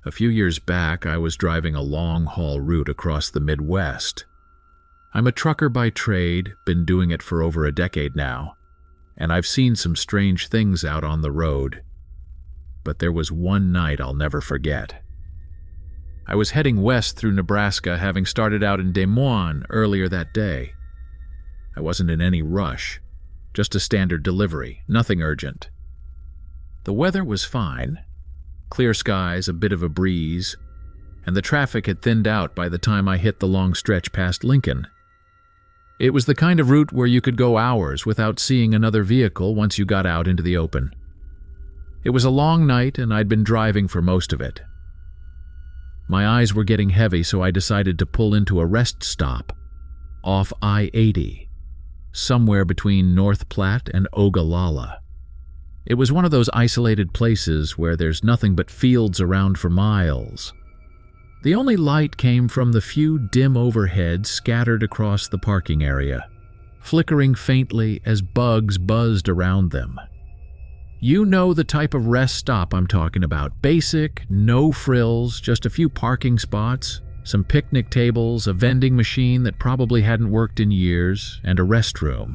A few years back, I was driving a long-haul route across the Midwest. I'm a trucker by trade, been doing it for over a decade now, and I've seen some strange things out on the road. But there was one night I'll never forget. I was heading west through Nebraska, having started out in Des Moines earlier that day. I wasn't in any rush, just a standard delivery, nothing urgent. The weather was fine. Clear skies, a bit of a breeze, and the traffic had thinned out by the time I hit the long stretch past Lincoln. It was the kind of route where you could go hours without seeing another vehicle once you got out into the open. It was a long night, and I'd been driving for most of it. My eyes were getting heavy, so I decided to pull into a rest stop off I-80, somewhere between North Platte and Ogallala. It was one of those isolated places where there's nothing but fields around for miles. The only light came from the few dim overheads scattered across the parking area, flickering faintly as bugs buzzed around them. You know the type of rest stop I'm talking about. Basic, no frills, just a few parking spots, some picnic tables, a vending machine that probably hadn't worked in years, and a restroom.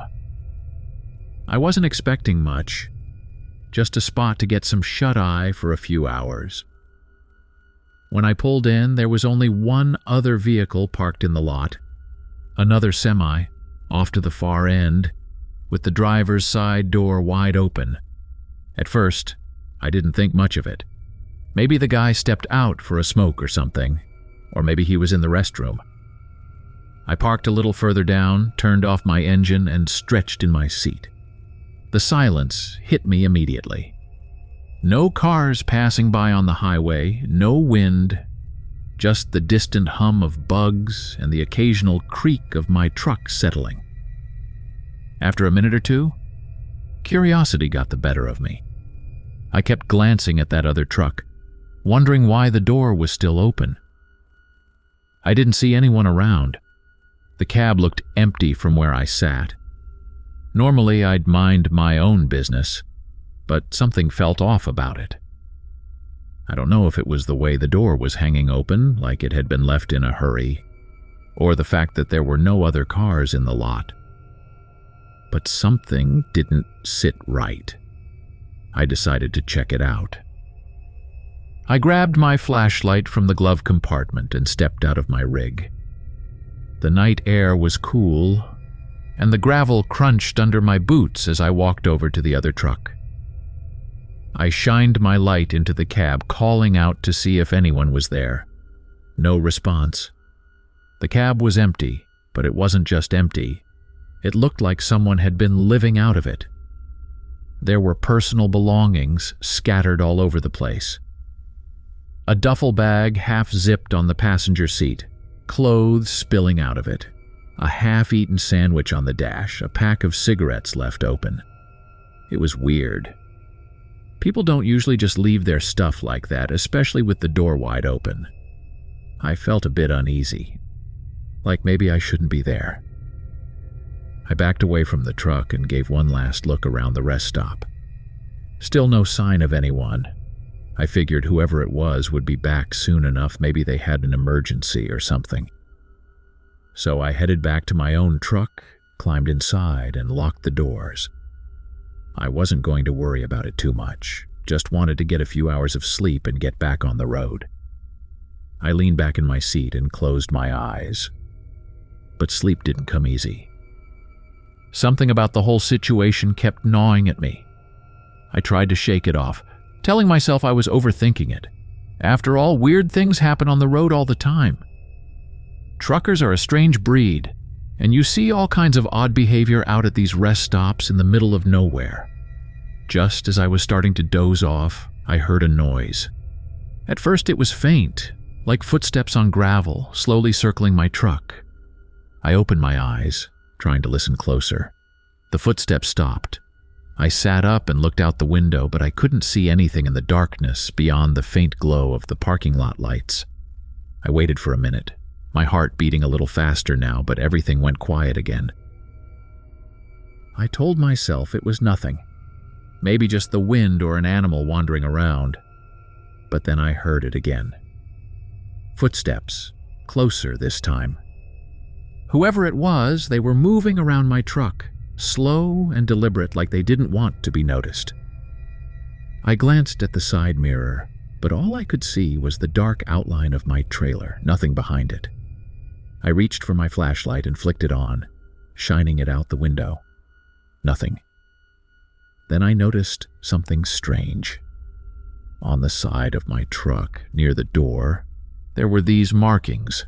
I wasn't expecting much. Just a spot to get some shut-eye for a few hours. When I pulled in, there was only one other vehicle parked in the lot, another semi, off to the far end, with the driver's side door wide open. At first, I didn't think much of it. Maybe the guy stepped out for a smoke or something, or maybe he was in the restroom. I parked a little further down, turned off my engine, and stretched in my seat. The silence hit me immediately. No cars passing by on the highway, no wind, just the distant hum of bugs and the occasional creak of my truck settling. After a minute or two, curiosity got the better of me. I kept glancing at that other truck, wondering why the door was still open. I didn't see anyone around. The cab looked empty from where I sat. Normally, I'd mind my own business, but something felt off about it. I don't know if it was the way the door was hanging open, like it had been left in a hurry, or the fact that there were no other cars in the lot. But something didn't sit right. I decided to check it out. I grabbed my flashlight from the glove compartment and stepped out of my rig. The night air was cool, and the gravel crunched under my boots as I walked over to the other truck. I shined my light into the cab, calling out to see if anyone was there. No response. The cab was empty, but it wasn't just empty. It looked like someone had been living out of it. There were personal belongings scattered all over the place. A duffel bag half-zipped on the passenger seat, clothes spilling out of it. A half-eaten sandwich on the dash, a pack of cigarettes left open. It was weird. People don't usually just leave their stuff like that, especially with the door wide open. I felt a bit uneasy, like maybe I shouldn't be there. I backed away from the truck and gave one last look around the rest stop. Still no sign of anyone. I figured whoever it was would be back soon enough. Maybe they had an emergency or something. So I headed back to my own truck, climbed inside, and locked the doors. I wasn't going to worry about it too much, just wanted to get a few hours of sleep and get back on the road. I leaned back in my seat and closed my eyes. But sleep didn't come easy. Something about the whole situation kept gnawing at me. I tried to shake it off, telling myself I was overthinking it. After all, weird things happen on the road all the time. Truckers are a strange breed, and you see all kinds of odd behavior out at these rest stops in the middle of nowhere. Just as I was starting to doze off, I heard a noise. At first it was faint, like footsteps on gravel, slowly circling my truck. I opened my eyes, trying to listen closer. The footsteps stopped. I sat up and looked out the window, but I couldn't see anything in the darkness beyond the faint glow of the parking lot lights. I waited for a minute, my heart beating a little faster now, but everything went quiet again. I told myself it was nothing, maybe just the wind or an animal wandering around. but then I heard it again. Footsteps, closer this time. Whoever it was, they were moving around my truck, slow and deliberate, like they didn't want to be noticed. I glanced at the side mirror, but all I could see was the dark outline of my trailer, nothing behind it. I reached for my flashlight and flicked it on, shining it out the window. Nothing. Then I noticed something strange. On the side of my truck, near the door, there were these markings.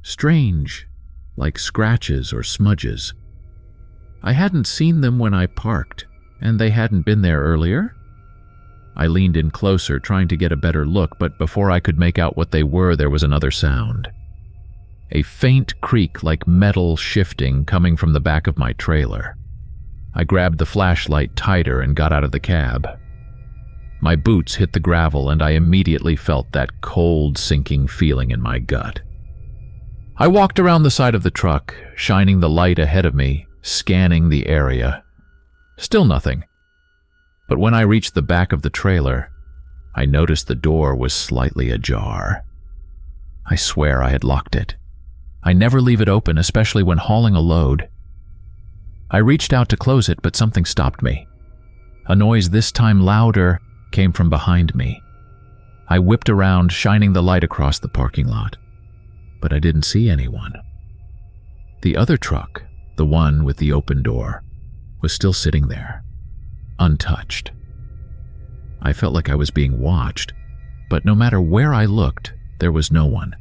Strange, like scratches or smudges. I hadn't seen them when I parked, and they hadn't been there earlier. I leaned in closer, trying to get a better look, but before I could make out what they were, there was another sound. A faint creak like metal shifting coming from the back of my trailer. I grabbed the flashlight tighter and got out of the cab. My boots hit the gravel, and I immediately felt that cold, sinking feeling in my gut. I walked around the side of the truck, shining the light ahead of me, scanning the area. Still nothing. But when I reached the back of the trailer, I noticed the door was slightly ajar. I swear I had locked it. I never leave it open, especially when hauling a load. I reached out to close it, but something stopped me. A noise, this time louder, came from behind me. I whipped around, shining the light across the parking lot, but I didn't see anyone. The other truck, the one with the open door, was still sitting there, untouched. I felt like I was being watched, but no matter where I looked, there was no one.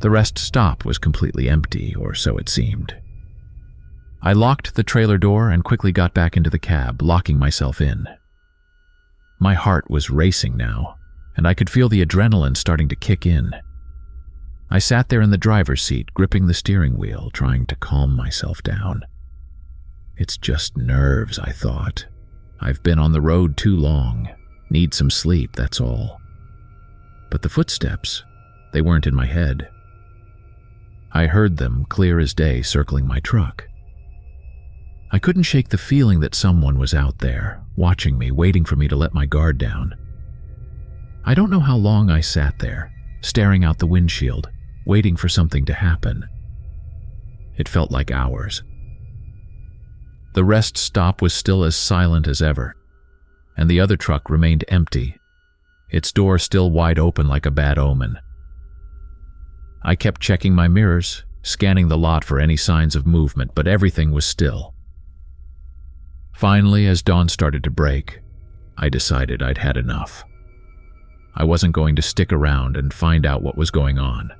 The rest stop was completely empty, or so it seemed. I locked the trailer door and quickly got back into the cab, locking myself in. My heart was racing now, and I could feel the adrenaline starting to kick in. I sat there in the driver's seat, gripping the steering wheel, trying to calm myself down. It's just nerves, I thought. I've been on the road too long. Need some sleep, that's all. But the footsteps, they weren't in my head. I heard them clear as day circling my truck. I couldn't shake the feeling that someone was out there, watching me, waiting for me to let my guard down. I don't know how long I sat there, staring out the windshield, waiting for something to happen. It felt like hours. The rest stop was still as silent as ever, and the other truck remained empty, its door still wide open like a bad omen. I kept checking my mirrors, scanning the lot for any signs of movement, but everything was still. Finally, as dawn started to break, I decided I'd had enough. I wasn't going to stick around and find out what was going on.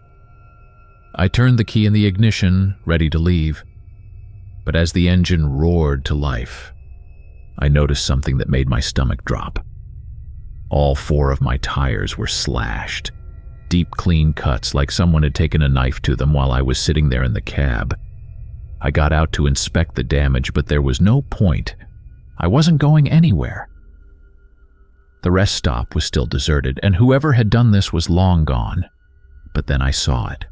I turned the key in the ignition, ready to leave, but as the engine roared to life, I noticed something that made my stomach drop. All 4 of my tires were slashed, deep, clean cuts like someone had taken a knife to them while I was sitting there in the cab. I got out to inspect the damage, but there was no point. I wasn't going anywhere. The rest stop was still deserted, and whoever had done this was long gone. But then I saw it.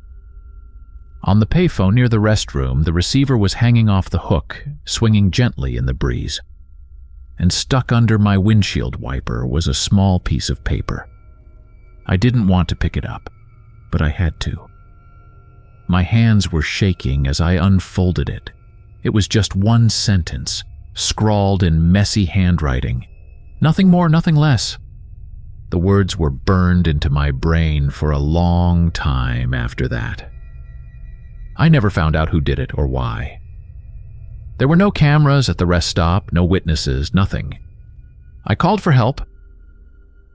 On the payphone near the restroom, the receiver was hanging off the hook, swinging gently in the breeze. And stuck under my windshield wiper was a small piece of paper. I didn't want to pick it up, but I had to. My hands were shaking as I unfolded it. It was just one sentence, scrawled in messy handwriting. Nothing more, nothing less. The words were burned into my brain for a long time after that. I never found out who did it or why. There were no cameras at the rest stop, no witnesses, nothing. I called for help,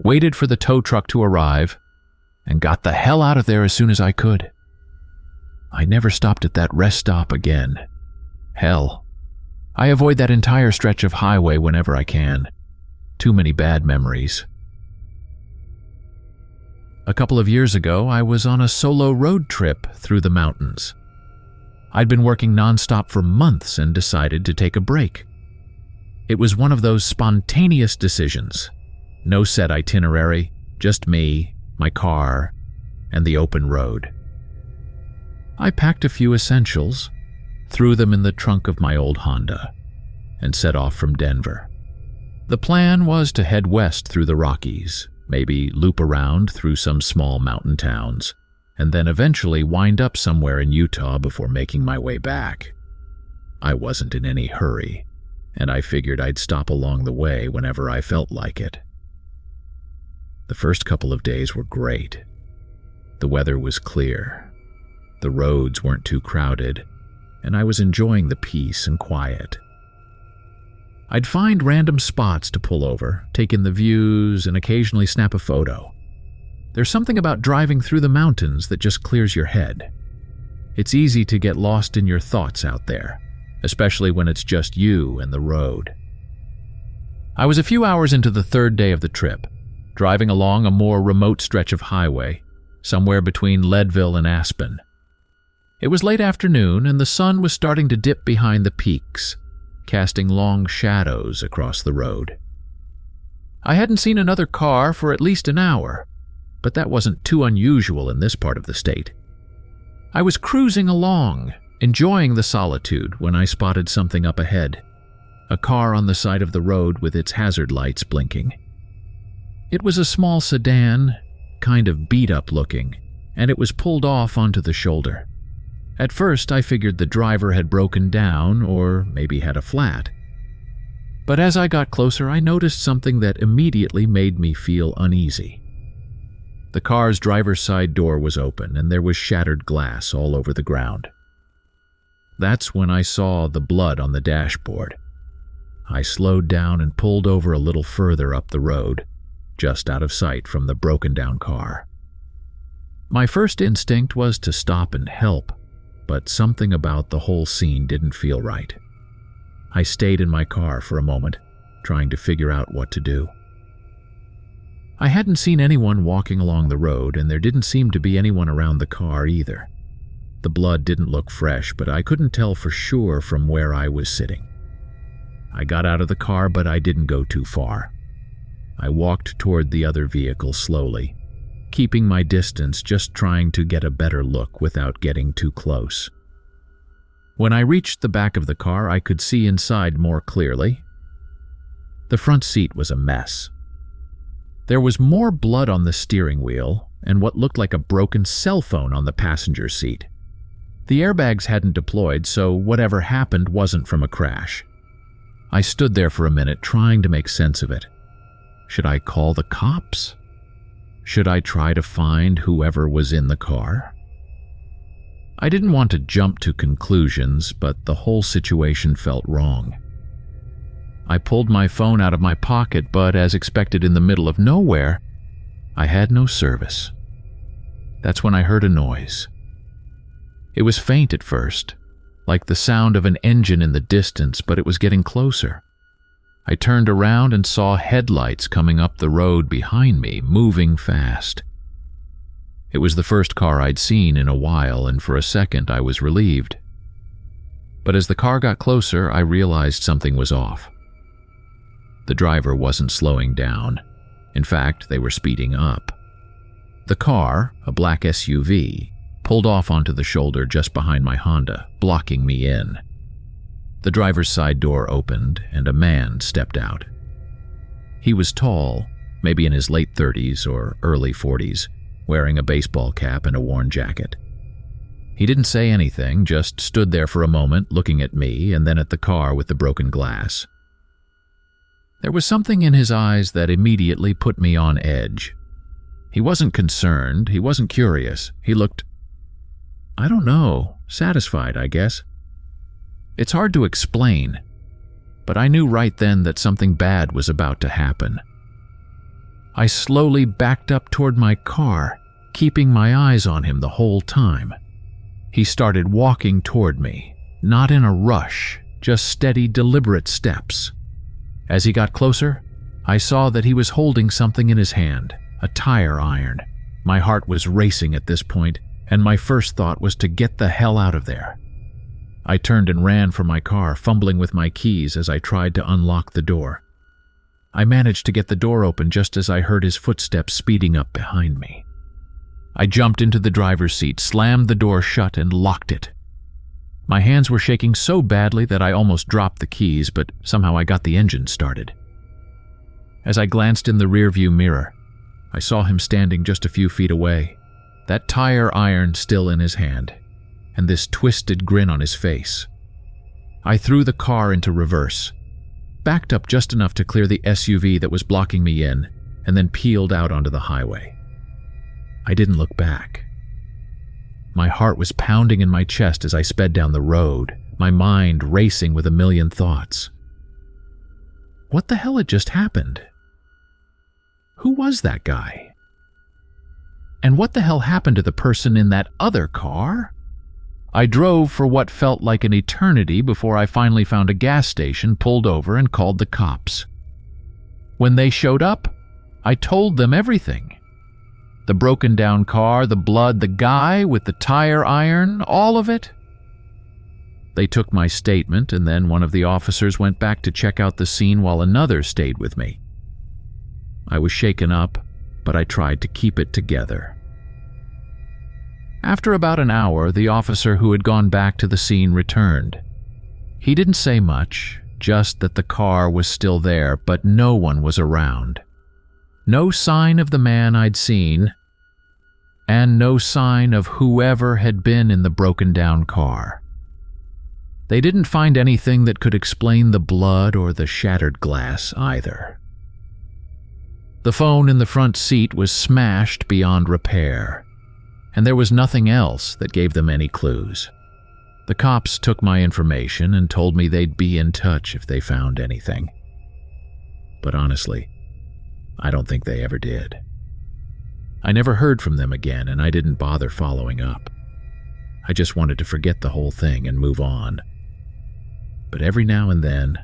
waited for the tow truck to arrive, and got the hell out of there as soon as I could. I never stopped at that rest stop again. Hell, I avoid that entire stretch of highway whenever I can. Too many bad memories. A couple of years ago, I was on a solo road trip through the mountains. I'd been working nonstop for months and decided to take a break. It was one of those spontaneous decisions. No set itinerary, just me, my car, and the open road. I packed a few essentials, threw them in the trunk of my old Honda, and set off from Denver. The plan was to head west through the Rockies, maybe loop around through some small mountain towns, and then eventually wind up somewhere in Utah before making my way back. I wasn't in any hurry, and I figured I'd stop along the way whenever I felt like it. The first couple of days were great. The weather was clear, the roads weren't too crowded, and I was enjoying the peace and quiet. I'd find random spots to pull over, take in the views, and occasionally snap a photo. There's something about driving through the mountains that just clears your head. It's easy to get lost in your thoughts out there, especially when it's just you and the road. I was a few hours into the third day of the trip, driving along a more remote stretch of highway, somewhere between Leadville and Aspen. It was late afternoon, and the sun was starting to dip behind the peaks, casting long shadows across the road. I hadn't seen another car for at least an hour, but that wasn't too unusual in this part of the state. I was cruising along, enjoying the solitude, when I spotted something up ahead, a car on the side of the road with its hazard lights blinking. It was a small sedan, kind of beat-up looking, and it was pulled off onto the shoulder. At first, I figured the driver had broken down or maybe had a flat. But as I got closer, I noticed something that immediately made me feel uneasy. The car's driver's side door was open, and there was shattered glass all over the ground. That's when I saw the blood on the dashboard. I slowed down and pulled over a little further up the road, just out of sight from the broken-down car. My first instinct was to stop and help, but something about the whole scene didn't feel right. I stayed in my car for a moment, trying to figure out what to do. I hadn't seen anyone walking along the road, and there didn't seem to be anyone around the car either. The blood didn't look fresh, but I couldn't tell for sure from where I was sitting. I got out of the car, but I didn't go too far. I walked toward the other vehicle slowly, keeping my distance, just trying to get a better look without getting too close. When I reached the back of the car, I could see inside more clearly. The front seat was a mess. There was more blood on the steering wheel and what looked like a broken cell phone on the passenger seat. The airbags hadn't deployed, so whatever happened wasn't from a crash. I stood there for a minute, trying to make sense of it. Should I call the cops? Should I try to find whoever was in the car? I didn't want to jump to conclusions, but the whole situation felt wrong. I pulled my phone out of my pocket, but as expected, in the middle of nowhere, I had no service. That's when I heard a noise. It was faint at first, like the sound of an engine in the distance, but it was getting closer. I turned around and saw headlights coming up the road behind me, moving fast. It was the first car I'd seen in a while, and for a second I was relieved. But as the car got closer, I realized something was off. The driver wasn't slowing down. In fact, they were speeding up. The car, a black SUV, pulled off onto the shoulder just behind my Honda, blocking me in. The driver's side door opened, and a man stepped out. He was tall, maybe in his late 30s or early 40s, wearing a baseball cap and a worn jacket. He didn't say anything, just stood there for a moment, looking at me and then at the car with the broken glass. There was something in his eyes that immediately put me on edge. He wasn't concerned, he wasn't curious. He looked, I don't know, satisfied, I guess. It's hard to explain, but I knew right then that something bad was about to happen. I slowly backed up toward my car, keeping my eyes on him the whole time. He started walking toward me, not in a rush, just steady, deliberate steps. As he got closer, I saw that he was holding something in his hand, a tire iron. My heart was racing at this point, and my first thought was to get the hell out of there. I turned and ran for my car, fumbling with my keys as I tried to unlock the door. I managed to get the door open just as I heard his footsteps speeding up behind me. I jumped into the driver's seat, slammed the door shut, and locked it. My hands were shaking so badly that I almost dropped the keys, but somehow I got the engine started. As I glanced in the rearview mirror, I saw him standing just a few feet away, that tire iron still in his hand, and this twisted grin on his face. I threw the car into reverse, backed up just enough to clear the SUV that was blocking me in, and then peeled out onto the highway. I didn't look back. My heart was pounding in my chest as I sped down the road, my mind racing with a million thoughts. What the hell had just happened? Who was that guy? And what the hell happened to the person in that other car? I drove for what felt like an eternity before I finally found a gas station, pulled over, and called the cops. When they showed up, I told them everything. The broken down car, the blood, the guy with the tire iron, all of it. They took my statement, and then one of the officers went back to check out the scene while another stayed with me. I was shaken up, but I tried to keep it together. After about an hour, the officer who had gone back to the scene returned. He didn't say much, just that the car was still there, but no one was around. No sign of the man I'd seen, and no sign of whoever had been in the broken-down car. They didn't find anything that could explain the blood or the shattered glass either. The phone in the front seat was smashed beyond repair, and there was nothing else that gave them any clues. The cops took my information and told me they'd be in touch if they found anything. But honestly, I don't think they ever did. I never heard from them again, and I didn't bother following up. I just wanted to forget the whole thing and move on. But every now and then,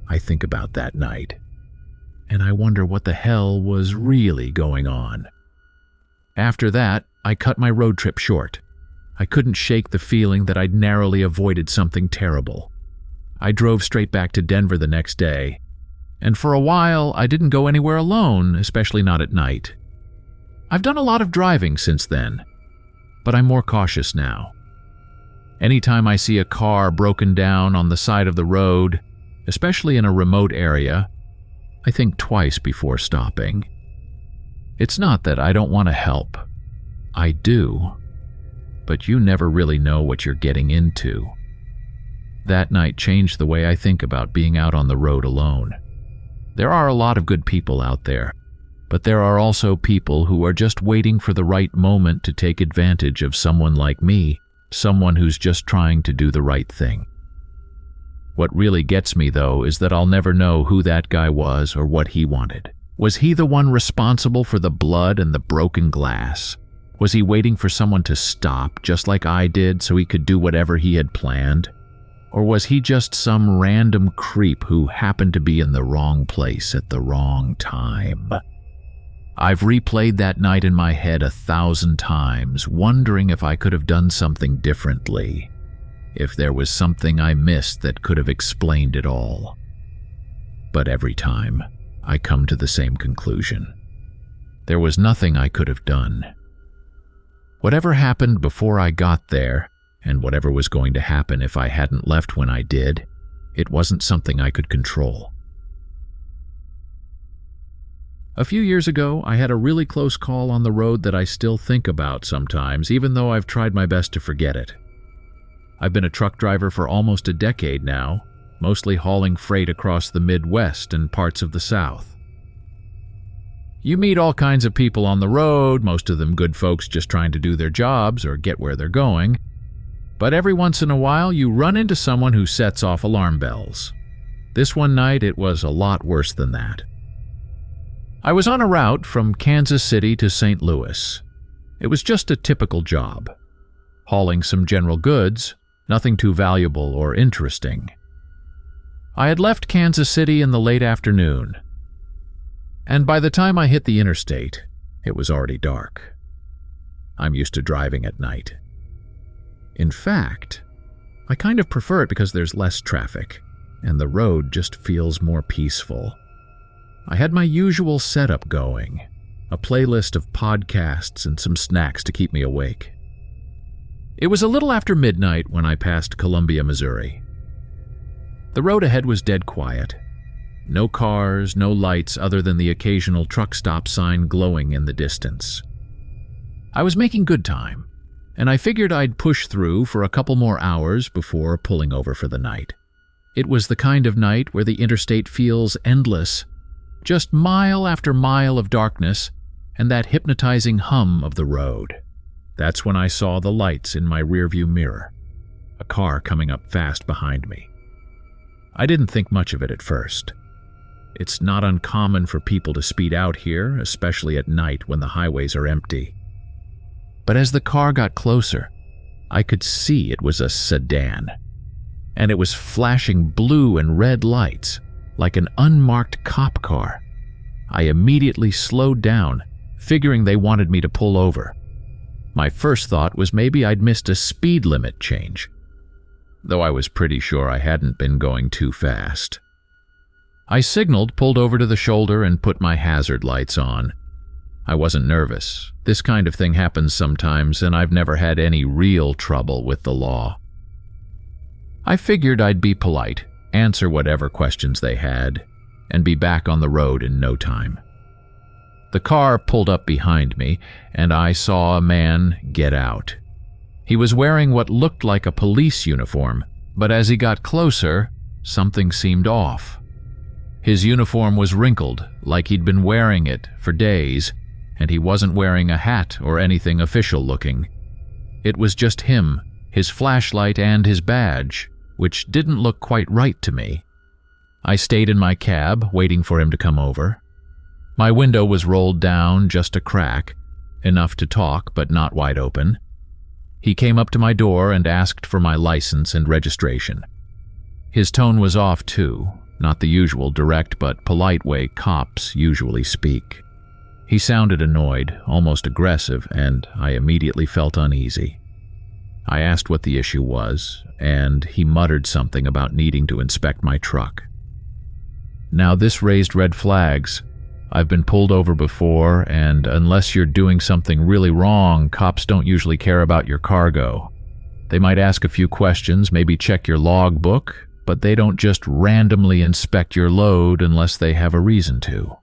I think about that night, and I wonder what the hell was really going on. After that, I cut my road trip short. I couldn't shake the feeling that I'd narrowly avoided something terrible. I drove straight back to Denver the next day, and for a while I didn't go anywhere alone, especially not at night. I've done a lot of driving since then, but I'm more cautious now. Anytime I see a car broken down on the side of the road, especially in a remote area, I think twice before stopping. It's not that I don't want to help. I do, but you never really know what you're getting into. That night changed the way I think about being out on the road alone. There are a lot of good people out there, but there are also people who are just waiting for the right moment to take advantage of someone like me, someone who's just trying to do the right thing. What really gets me, though, is that I'll never know who that guy was or what he wanted. Was he the one responsible for the blood and the broken glass? Was he waiting for someone to stop, just like I did, so he could do whatever he had planned? Or was he just some random creep who happened to be in the wrong place at the wrong time? I've replayed that night in my head 1,000 times, wondering if I could have done something differently, if there was something I missed that could have explained it all. But every time, I come to the same conclusion. There was nothing I could have done. Whatever happened before I got there, and whatever was going to happen if I hadn't left when I did, it wasn't something I could control. A few years ago, I had a really close call on the road that I still think about sometimes, even though I've tried my best to forget it. I've been a truck driver for almost a decade now, mostly hauling freight across the Midwest and parts of the South. You meet all kinds of people on the road, most of them good folks just trying to do their jobs or get where they're going. But every once in a while, you run into someone who sets off alarm bells. This one night, it was a lot worse than that. I was on a route from Kansas City to St. Louis. It was just a typical job. Hauling some general goods, nothing too valuable or interesting. I had left Kansas City in the late afternoon, and by the time I hit the interstate, it was already dark. I'm used to driving at night. In fact, I kind of prefer it because there's less traffic, and the road just feels more peaceful. I had my usual setup going, a playlist of podcasts and some snacks to keep me awake. It was a little after midnight when I passed Columbia, Missouri. The road ahead was dead quiet. No cars, no lights other than the occasional truck stop sign glowing in the distance. I was making good time, and I figured I'd push through for a couple more hours before pulling over for the night. It was the kind of night where the interstate feels endless, just mile after mile of darkness and that hypnotizing hum of the road. That's when I saw the lights in my rearview mirror, a car coming up fast behind me. I didn't think much of it at first. It's not uncommon for people to speed out here, especially at night when the highways are empty. But as the car got closer, I could see it was a sedan, and it was flashing blue and red lights like an unmarked cop car. I immediately slowed down, figuring they wanted me to pull over. My first thought was maybe I'd missed a speed limit change, though I was pretty sure I hadn't been going too fast. I signaled, pulled over to the shoulder, and put my hazard lights on. I wasn't nervous. This kind of thing happens sometimes, and I've never had any real trouble with the law. I figured I'd be polite, answer whatever questions they had, and be back on the road in no time. The car pulled up behind me, and I saw a man get out. He was wearing what looked like a police uniform, but as he got closer, something seemed off. His uniform was wrinkled, like he'd been wearing it for days, and he wasn't wearing a hat or anything official-looking. It was just him, his flashlight, and his badge, which didn't look quite right to me. I stayed in my cab, waiting for him to come over. My window was rolled down just a crack, enough to talk but not wide open. He came up to my door and asked for my license and registration. His tone was off too, not the usual direct but polite way cops usually speak. He sounded annoyed, almost aggressive, and I immediately felt uneasy. I asked what the issue was, and he muttered something about needing to inspect my truck. Now this raised red flags. I've been pulled over before, and unless you're doing something really wrong, cops don't usually care about your cargo. They might ask a few questions, maybe check your logbook, but they don't just randomly inspect your load unless they have a reason to.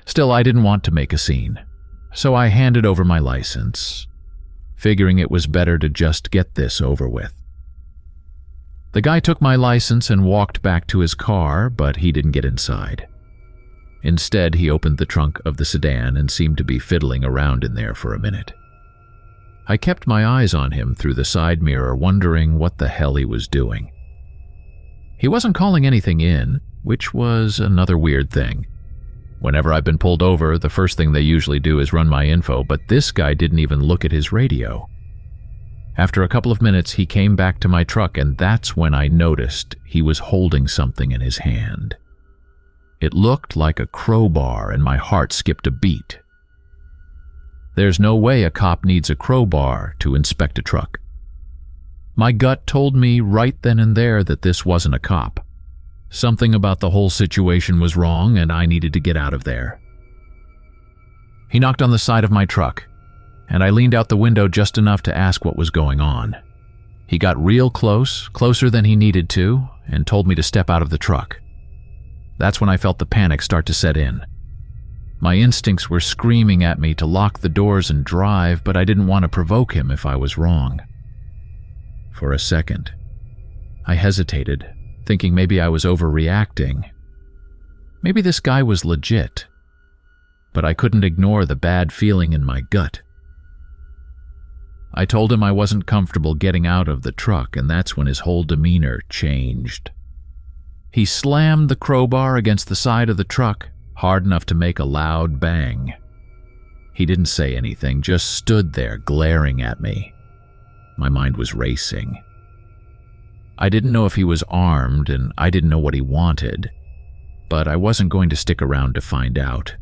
Still, I didn't want to make a scene, so I handed over my license, figuring it was better to just get this over with. The guy took my license and walked back to his car, but he didn't get inside. Instead, he opened the trunk of the sedan and seemed to be fiddling around in there for a minute. I kept my eyes on him through the side mirror, wondering what the hell he was doing. He wasn't calling anything in, which was another weird thing. Whenever I've been pulled over, the first thing they usually do is run my info, but this guy didn't even look at his radio. After a couple of minutes, he came back to my truck, and that's when I noticed he was holding something in his hand. It looked like a crowbar, and my heart skipped a beat. There's no way a cop needs a crowbar to inspect a truck. My gut told me right then and there that this wasn't a cop. Something about the whole situation was wrong, and I needed to get out of there. He knocked on the side of my truck, and I leaned out the window just enough to ask what was going on. He got real close, closer than he needed to, and told me to step out of the truck. That's when I felt the panic start to set in. My instincts were screaming at me to lock the doors and drive, but I didn't want to provoke him if I was wrong. For a second, I hesitated, thinking maybe I was overreacting. Maybe this guy was legit, but I couldn't ignore the bad feeling in my gut. I told him I wasn't comfortable getting out of the truck, and that's when his whole demeanor changed. He slammed the crowbar against the side of the truck, hard enough to make a loud bang. He didn't say anything, just stood there glaring at me. My mind was racing. I didn't know if he was armed, and I didn't know what he wanted, but I wasn't going to stick around to find out.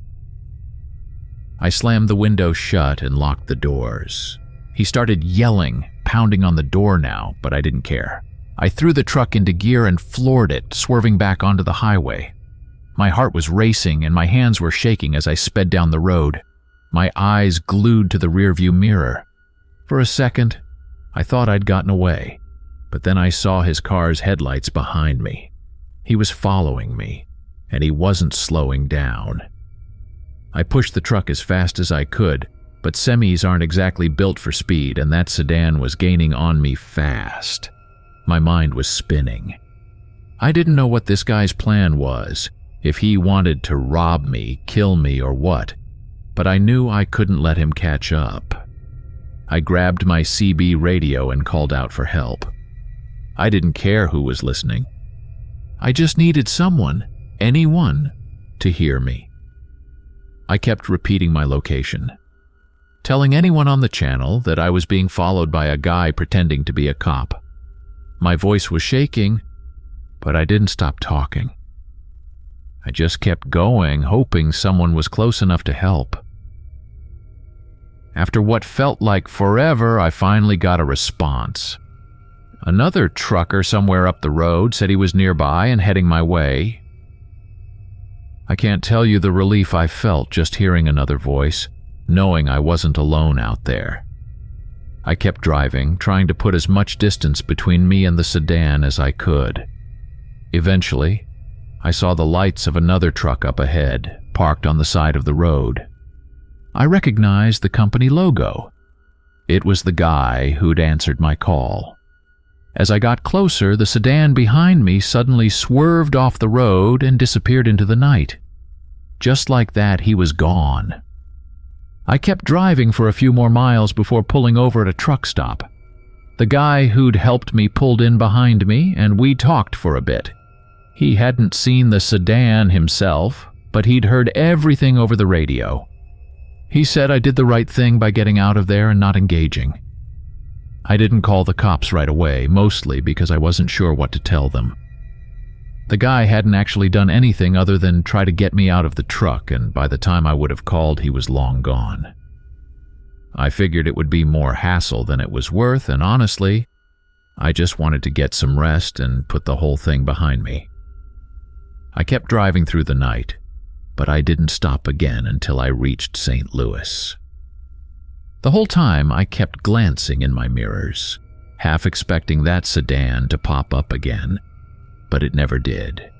I slammed the window shut and locked the doors. He started yelling, pounding on the door now, but I didn't care. I threw the truck into gear and floored it, swerving back onto the highway. My heart was racing and my hands were shaking as I sped down the road, my eyes glued to the rearview mirror. For a second, I thought I'd gotten away, but then I saw his car's headlights behind me. He was following me, and he wasn't slowing down. I pushed the truck as fast as I could, but semis aren't exactly built for speed, and that sedan was gaining on me fast. My mind was spinning. I didn't know what this guy's plan was, if he wanted to rob me, kill me, or what, but I knew I couldn't let him catch up. I grabbed my CB radio and called out for help. I didn't care who was listening. I just needed someone, anyone, to hear me. I kept repeating my location, telling anyone on the channel that I was being followed by a guy pretending to be a cop. My voice was shaking, but I didn't stop talking. I just kept going, hoping someone was close enough to help. After what felt like forever, I finally got a response. Another trucker somewhere up the road said he was nearby and heading my way. I can't tell you the relief I felt just hearing another voice, knowing I wasn't alone out there. I kept driving, trying to put as much distance between me and the sedan as I could. Eventually, I saw the lights of another truck up ahead, parked on the side of the road. I recognized the company logo. It was the guy who'd answered my call. As I got closer, the sedan behind me suddenly swerved off the road and disappeared into the night. Just like that, he was gone. I kept driving for a few more miles before pulling over at a truck stop. The guy who'd helped me pulled in behind me, and we talked for a bit. He hadn't seen the sedan himself, but he'd heard everything over the radio. He said I did the right thing by getting out of there and not engaging. I didn't call the cops right away, mostly because I wasn't sure what to tell them. The guy hadn't actually done anything other than try to get me out of the truck, and by the time I would have called, he was long gone. I figured it would be more hassle than it was worth, and honestly, I just wanted to get some rest and put the whole thing behind me. I kept driving through the night, but I didn't stop again until I reached St. Louis. The whole time I kept glancing in my mirrors, half expecting that sedan to pop up again, but it never did.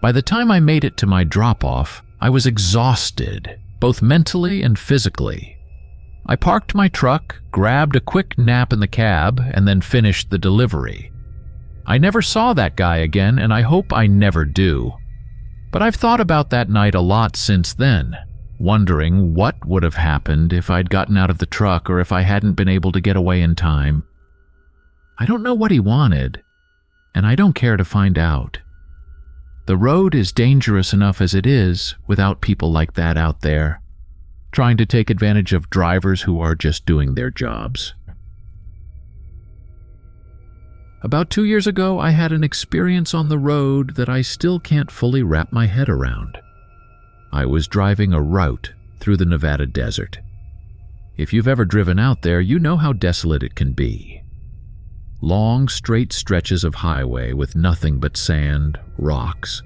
By the time I made it to my drop-off, I was exhausted, both mentally and physically. I parked my truck, grabbed a quick nap in the cab, and then finished the delivery. I never saw that guy again, and I hope I never do. But I've thought about that night a lot since then, wondering what would have happened if I'd gotten out of the truck or if I hadn't been able to get away in time. I don't know what he wanted, and I don't care to find out. The road is dangerous enough as it is without people like that out there, trying to take advantage of drivers who are just doing their jobs. About 2 years ago, I had an experience on the road that I still can't fully wrap my head around. I was driving a route through the Nevada desert. If you've ever driven out there, you know how desolate it can be. Long, straight stretches of highway with nothing but sand, rocks,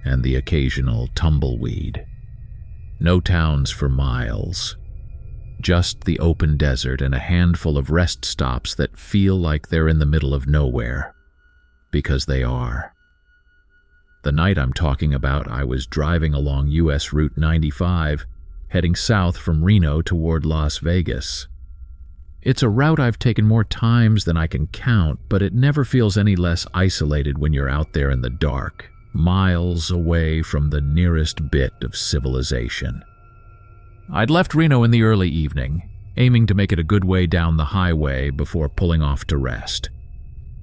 and the occasional tumbleweed. No towns for miles. Just the open desert and a handful of rest stops that feel like they're in the middle of nowhere. Because they are. The night I'm talking about, I was driving along US Route 95, heading south from Reno toward Las Vegas. It's a route I've taken more times than I can count, but it never feels any less isolated when you're out there in the dark, miles away from the nearest bit of civilization. I'd left Reno in the early evening, aiming to make it a good way down the highway before pulling off to rest.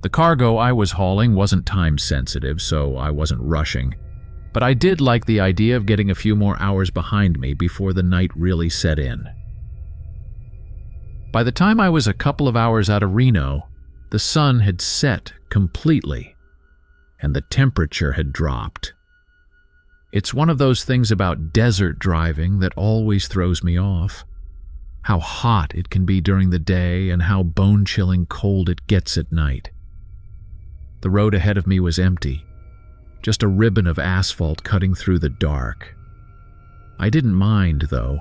The cargo I was hauling wasn't time-sensitive, so I wasn't rushing, but I did like the idea of getting a few more hours behind me before the night really set in. By the time I was a couple of hours out of Reno, the sun had set completely, and the temperature had dropped. It's one of those things about desert driving that always throws me off. How hot it can be during the day and how bone-chilling cold it gets at night. The road ahead of me was empty, just a ribbon of asphalt cutting through the dark. I didn't mind, though.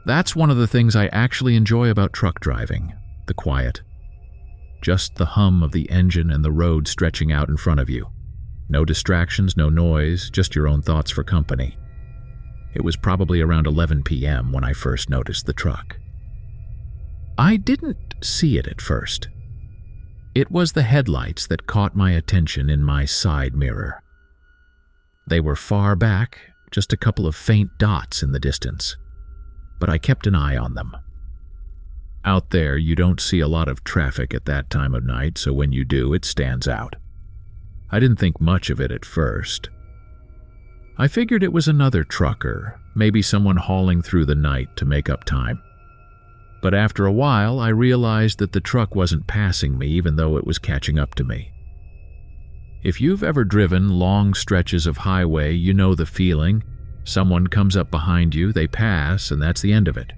That's one of the things I actually enjoy about truck driving, the quiet. Just the hum of the engine and the road stretching out in front of you. No distractions, no noise, just your own thoughts for company. It was probably around 11 p.m. when I first noticed the truck. I didn't see it at first. It was the headlights that caught my attention in my side mirror. They were far back, just a couple of faint dots in the distance, but I kept an eye on them. Out there, you don't see a lot of traffic at that time of night, so when you do, it stands out. I didn't think much of it at first. I figured it was another trucker, maybe someone hauling through the night to make up time. But after a while, I realized that the truck wasn't passing me even though it was catching up to me. If you've ever driven long stretches of highway, you know the feeling. Someone comes up behind you, they pass, and that's the end of it.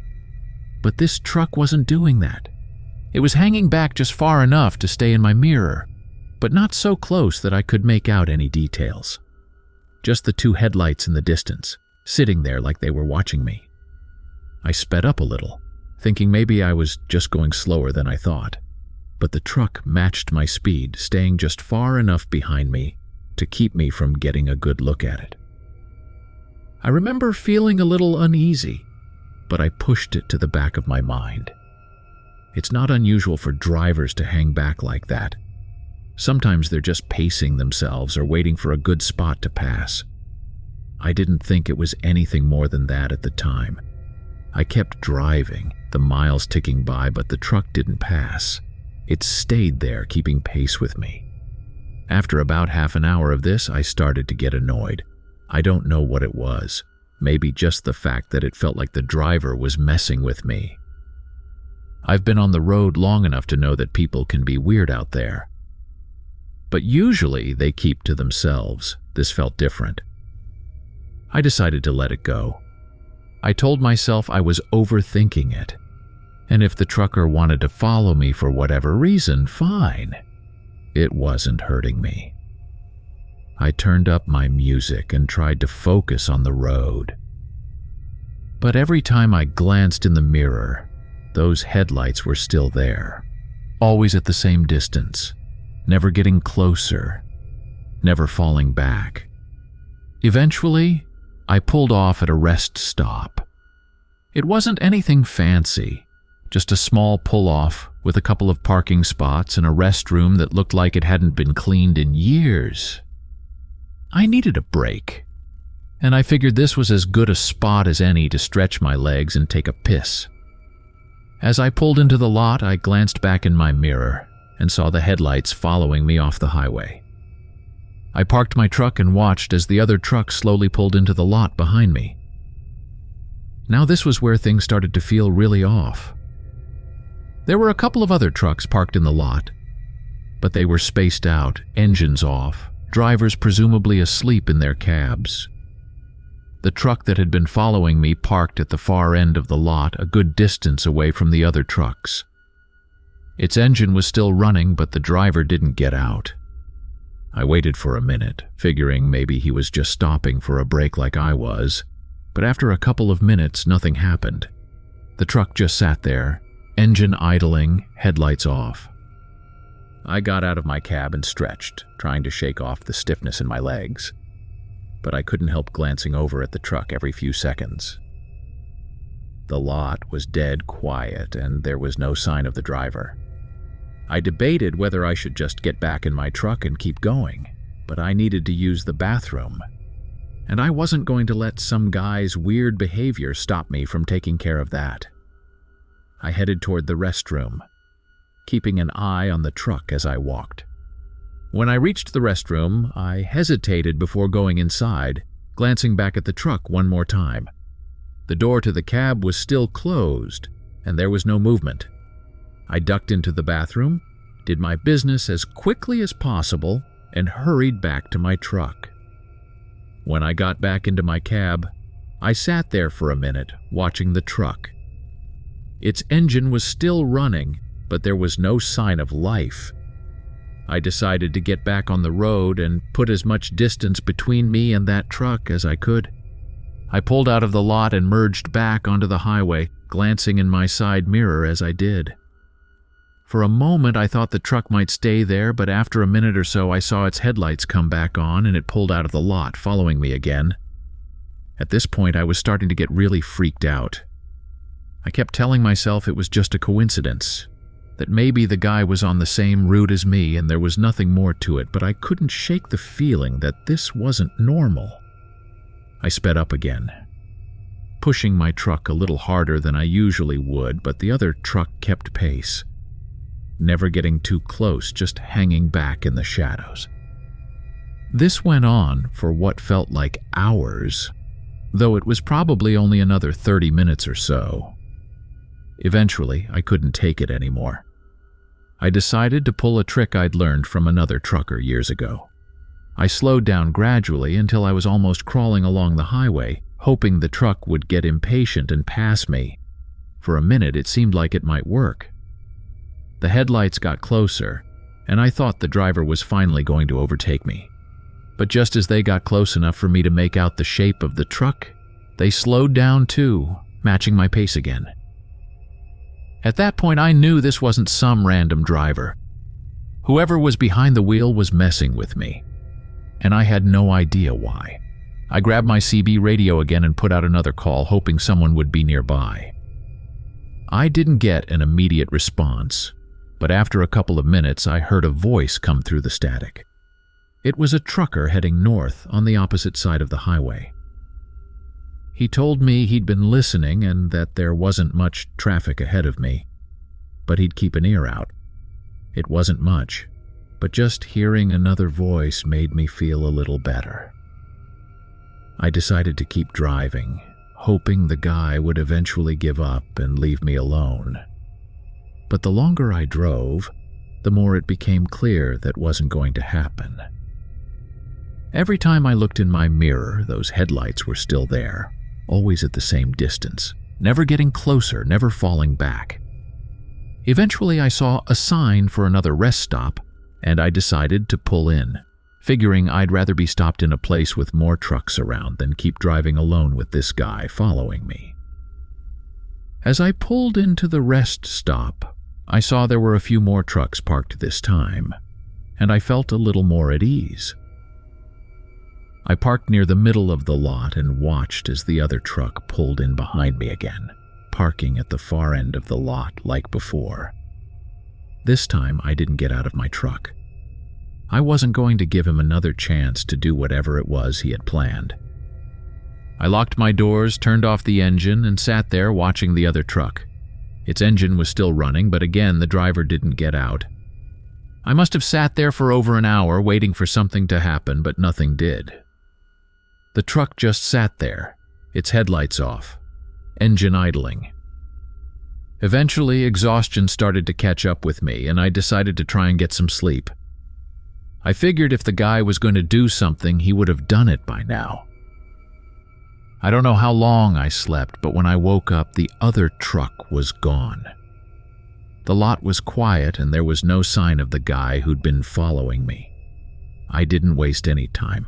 But this truck wasn't doing that. It was hanging back just far enough to stay in my mirror, but not so close that I could make out any details. Just the two headlights in the distance, sitting there like they were watching me. I sped up a little, thinking maybe I was just going slower than I thought, but the truck matched my speed, staying just far enough behind me to keep me from getting a good look at it. I remember feeling a little uneasy, but I pushed it to the back of my mind. It's not unusual for drivers to hang back like that. Sometimes they're just pacing themselves or waiting for a good spot to pass. I didn't think it was anything more than that at the time. I kept driving, the miles ticking by, but the truck didn't pass. It stayed there, keeping pace with me. After about half an hour of this, I started to get annoyed. I don't know what it was. Maybe just the fact that it felt like the driver was messing with me. I've been on the road long enough to know that people can be weird out there. But usually they keep to themselves. This felt different. I decided to let it go. I told myself I was overthinking it, and if the trucker wanted to follow me for whatever reason, fine. It wasn't hurting me. I turned up my music and tried to focus on the road. But every time I glanced in the mirror, those headlights were still there, always at the same distance, never getting closer, never falling back. Eventually, I pulled off at a rest stop. It wasn't anything fancy, just a small pull-off with a couple of parking spots and a restroom that looked like it hadn't been cleaned in years. I needed a break, and I figured this was as good a spot as any to stretch my legs and take a piss. As I pulled into the lot, I glanced back in my mirror and saw the headlights following me off the highway. I parked my truck and watched as the other truck slowly pulled into the lot behind me. Now this was where things started to feel really off. There were a couple of other trucks parked in the lot, but they were spaced out, engines off, drivers presumably asleep in their cabs. The truck that had been following me parked at the far end of the lot, a good distance away from the other trucks. Its engine was still running, but the driver didn't get out. I waited for a minute, figuring maybe he was just stopping for a break like I was, but after a couple of minutes, nothing happened. The truck just sat there, engine idling, headlights off. I got out of my cab and stretched, trying to shake off the stiffness in my legs, but I couldn't help glancing over at the truck every few seconds. The lot was dead quiet, and there was no sign of the driver. I debated whether I should just get back in my truck and keep going, but I needed to use the bathroom, and I wasn't going to let some guy's weird behavior stop me from taking care of that. I headed toward the restroom, keeping an eye on the truck as I walked. When I reached the restroom, I hesitated before going inside, glancing back at the truck one more time. The door to the cab was still closed, and there was no movement. I ducked into the bathroom, did my business as quickly as possible, and hurried back to my truck. When I got back into my cab, I sat there for a minute, watching the truck. Its engine was still running, but there was no sign of life. I decided to get back on the road and put as much distance between me and that truck as I could. I pulled out of the lot and merged back onto the highway, glancing in my side mirror as I did. For a moment, I thought the truck might stay there, but after a minute or so, I saw its headlights come back on and it pulled out of the lot, following me again. At this point, I was starting to get really freaked out. I kept telling myself it was just a coincidence, that maybe the guy was on the same route as me and there was nothing more to it, but I couldn't shake the feeling that this wasn't normal. I sped up again, pushing my truck a little harder than I usually would, but the other truck kept pace, never getting too close, just hanging back in the shadows. This went on for what felt like hours, though it was probably only another 30 minutes or so. Eventually, I couldn't take it anymore. I decided to pull a trick I'd learned from another trucker years ago. I slowed down gradually until I was almost crawling along the highway, hoping the truck would get impatient and pass me. For a minute, it seemed like it might work. The headlights got closer, and I thought the driver was finally going to overtake me. But just as they got close enough for me to make out the shape of the truck, they slowed down too, matching my pace again. At that point, I knew this wasn't some random driver. Whoever was behind the wheel was messing with me, and I had no idea why. I grabbed my CB radio again and put out another call, hoping someone would be nearby. I didn't get an immediate response, but after a couple of minutes, I heard a voice come through the static. It was a trucker heading north on the opposite side of the highway. He told me he'd been listening and that there wasn't much traffic ahead of me, but he'd keep an ear out. It wasn't much, but just hearing another voice made me feel a little better. I decided to keep driving, hoping the guy would eventually give up and leave me alone. But the longer I drove, the more it became clear that wasn't going to happen. Every time I looked in my mirror, those headlights were still there, always at the same distance, never getting closer, never falling back. Eventually, I saw a sign for another rest stop, and I decided to pull in, figuring I'd rather be stopped in a place with more trucks around than keep driving alone with this guy following me. As I pulled into the rest stop, I saw there were a few more trucks parked this time, and I felt a little more at ease. I parked near the middle of the lot and watched as the other truck pulled in behind me again, parking at the far end of the lot like before. This time, I didn't get out of my truck. I wasn't going to give him another chance to do whatever it was he had planned. I locked my doors, turned off the engine, and sat there watching the other truck. Its engine was still running, but again, the driver didn't get out. I must have sat there for over an hour waiting for something to happen, but nothing did. The truck just sat there, its headlights off, engine idling. Eventually, exhaustion started to catch up with me, and I decided to try and get some sleep. I figured if the guy was going to do something, he would have done it by now. I don't know how long I slept, but when I woke up, the other truck was gone. The lot was quiet, and there was no sign of the guy who'd been following me. I didn't waste any time.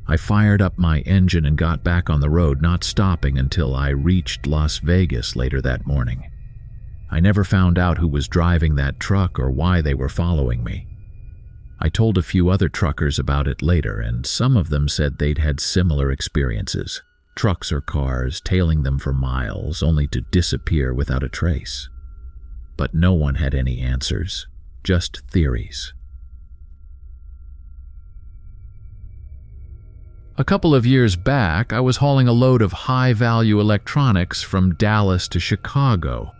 I fired up my engine and got back on the road, not stopping until I reached Las Vegas later that morning. I never found out who was driving that truck or why they were following me. I told a few other truckers about it later, and some of them said they'd had similar experiences, trucks or cars tailing them for miles only to disappear without a trace. But no one had any answers, just theories. A couple of years back, I was hauling a load of high-value electronics from Dallas to Chicago.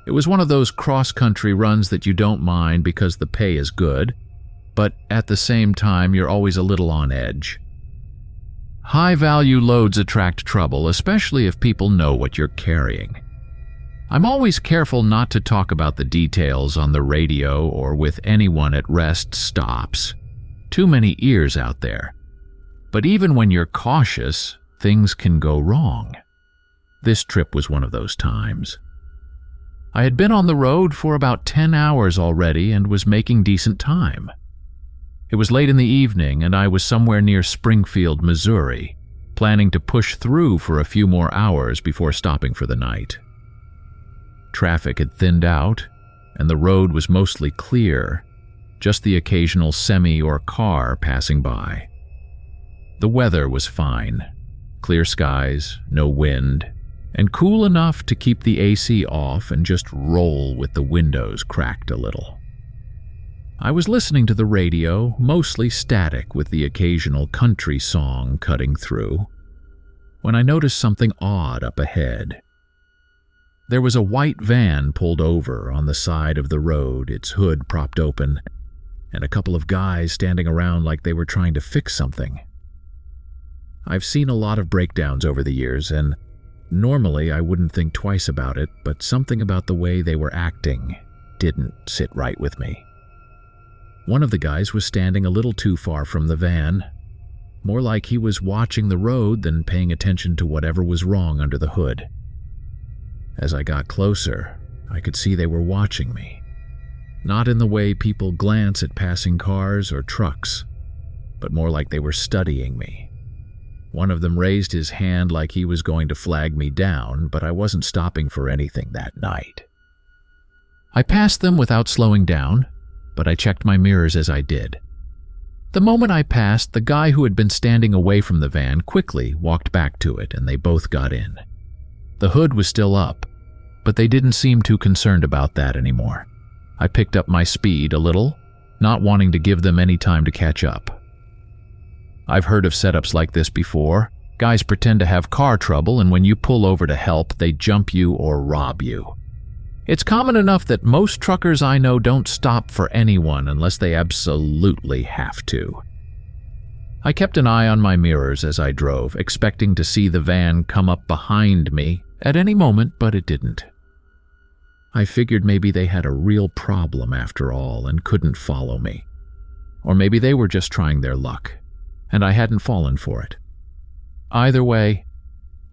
It was one of those cross-country runs that you don't mind because the pay is good, but at the same time, you're always a little on edge. High-value loads attract trouble, especially if people know what you're carrying. I'm always careful not to talk about the details on the radio or with anyone at rest stops. Too many ears out there. But even when you're cautious, things can go wrong. This trip was one of those times. I had been on the road for about 10 hours already and was making decent time. It was late in the evening, and I was somewhere near Springfield, Missouri, planning to push through for a few more hours before stopping for the night. Traffic had thinned out, and the road was mostly clear, just the occasional semi or car passing by. The weather was fine, clear skies, no wind, and cool enough to keep the AC off and just roll with the windows cracked a little. I was listening to the radio, mostly static with the occasional country song cutting through, when I noticed something odd up ahead. There was a white van pulled over on the side of the road, its hood propped open, and a couple of guys standing around like they were trying to fix something. I've seen a lot of breakdowns over the years, and normally I wouldn't think twice about it, but something about the way they were acting didn't sit right with me. One of the guys was standing a little too far from the van, more like he was watching the road than paying attention to whatever was wrong under the hood. As I got closer, I could see they were watching me. Not in the way people glance at passing cars or trucks, but more like they were studying me. One of them raised his hand like he was going to flag me down, but I wasn't stopping for anything that night. I passed them without slowing down, but I checked my mirrors as I did. The moment I passed, the guy who had been standing away from the van quickly walked back to it, and they both got in. The hood was still up, but they didn't seem too concerned about that anymore. I picked up my speed a little, not wanting to give them any time to catch up. I've heard of setups like this before. Guys pretend to have car trouble, and when you pull over to help, they jump you or rob you. It's common enough that most truckers I know don't stop for anyone unless they absolutely have to. I kept an eye on my mirrors as I drove, expecting to see the van come up behind me at any moment, but it didn't. I figured maybe they had a real problem after all and couldn't follow me. Or maybe they were just trying their luck, and I hadn't fallen for it. Either way,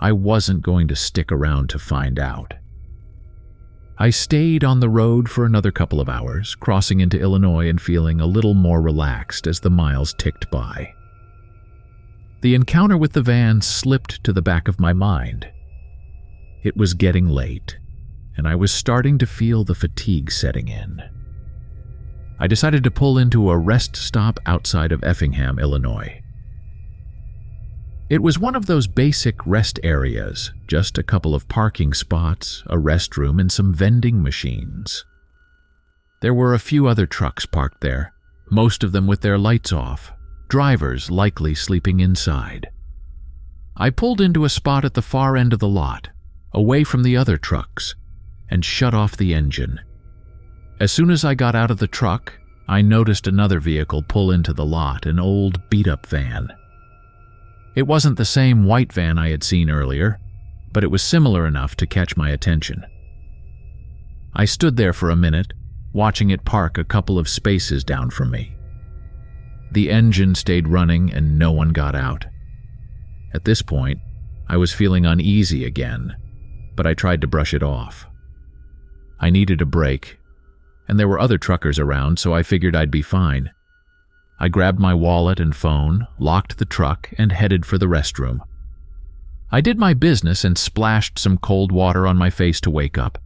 I wasn't going to stick around to find out. I stayed on the road for another couple of hours, crossing into Illinois and feeling a little more relaxed as the miles ticked by. The encounter with the van slipped to the back of my mind. It was getting late, and I was starting to feel the fatigue setting in. I decided to pull into a rest stop outside of Effingham, Illinois. It was one of those basic rest areas, just a couple of parking spots, a restroom, and some vending machines. There were a few other trucks parked there, most of them with their lights off, drivers likely sleeping inside. I pulled into a spot at the far end of the lot, away from the other trucks, and shut off the engine. As soon as I got out of the truck, I noticed another vehicle pull into the lot, an old beat-up van. It wasn't the same white van I had seen earlier, but it was similar enough to catch my attention. I stood there for a minute, watching it park a couple of spaces down from me. The engine stayed running and no one got out. At this point, I was feeling uneasy again, but I tried to brush it off. I needed a break, and there were other truckers around, so I figured I'd be fine. I grabbed my wallet and phone, locked the truck, and headed for the restroom. I did my business and splashed some cold water on my face to wake up.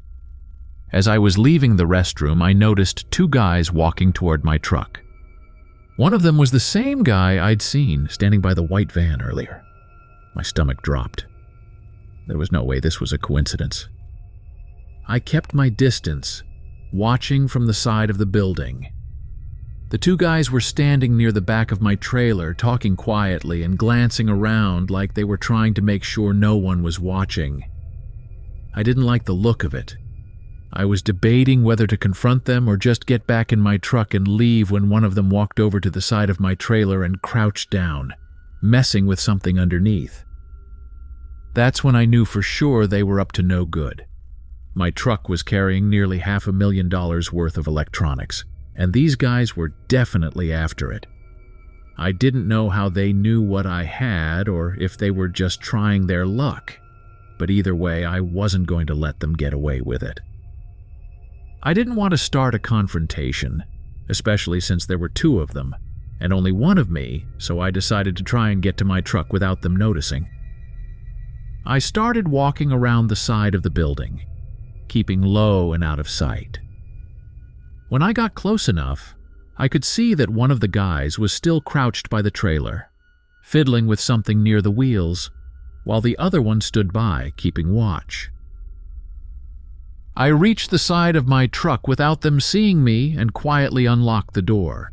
As I was leaving the restroom, I noticed two guys walking toward my truck. One of them was the same guy I'd seen standing by the white van earlier. My stomach dropped. There was no way this was a coincidence. I kept my distance, watching from the side of the building. The two guys were standing near the back of my trailer, talking quietly and glancing around like they were trying to make sure no one was watching. I didn't like the look of it. I was debating whether to confront them or just get back in my truck and leave when one of them walked over to the side of my trailer and crouched down, messing with something underneath. That's when I knew for sure they were up to no good. My truck was carrying nearly $500,000 worth of electronics, and these guys were definitely after it. I didn't know how they knew what I had or if they were just trying their luck, but either way, I wasn't going to let them get away with it. I didn't want to start a confrontation, especially since there were two of them, and only one of me, so I decided to try and get to my truck without them noticing. I started walking around the side of the building, keeping low and out of sight. When I got close enough, I could see that one of the guys was still crouched by the trailer, fiddling with something near the wheels, while the other one stood by, keeping watch. I reached the side of my truck without them seeing me and quietly unlocked the door.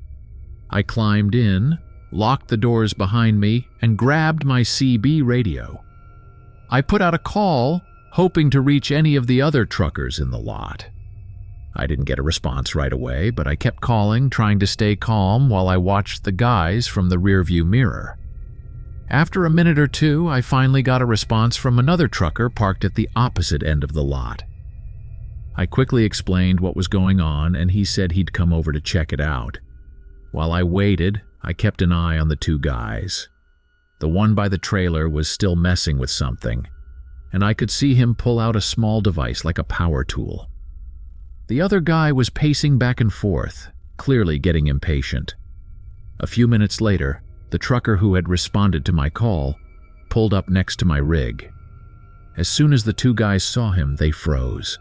I climbed in, locked the doors behind me, and grabbed my CB radio. I put out a call, hoping to reach any of the other truckers in the lot. I didn't get a response right away, but I kept calling, trying to stay calm while I watched the guys from the rearview mirror. After a minute or two, I finally got a response from another trucker parked at the opposite end of the lot. I quickly explained what was going on, and he said he'd come over to check it out. While I waited, I kept an eye on the two guys. The one by the trailer was still messing with something, and I could see him pull out a small device like a power tool. The other guy was pacing back and forth, clearly getting impatient. A few minutes later, the trucker who had responded to my call pulled up next to my rig. As soon as the two guys saw him, they froze.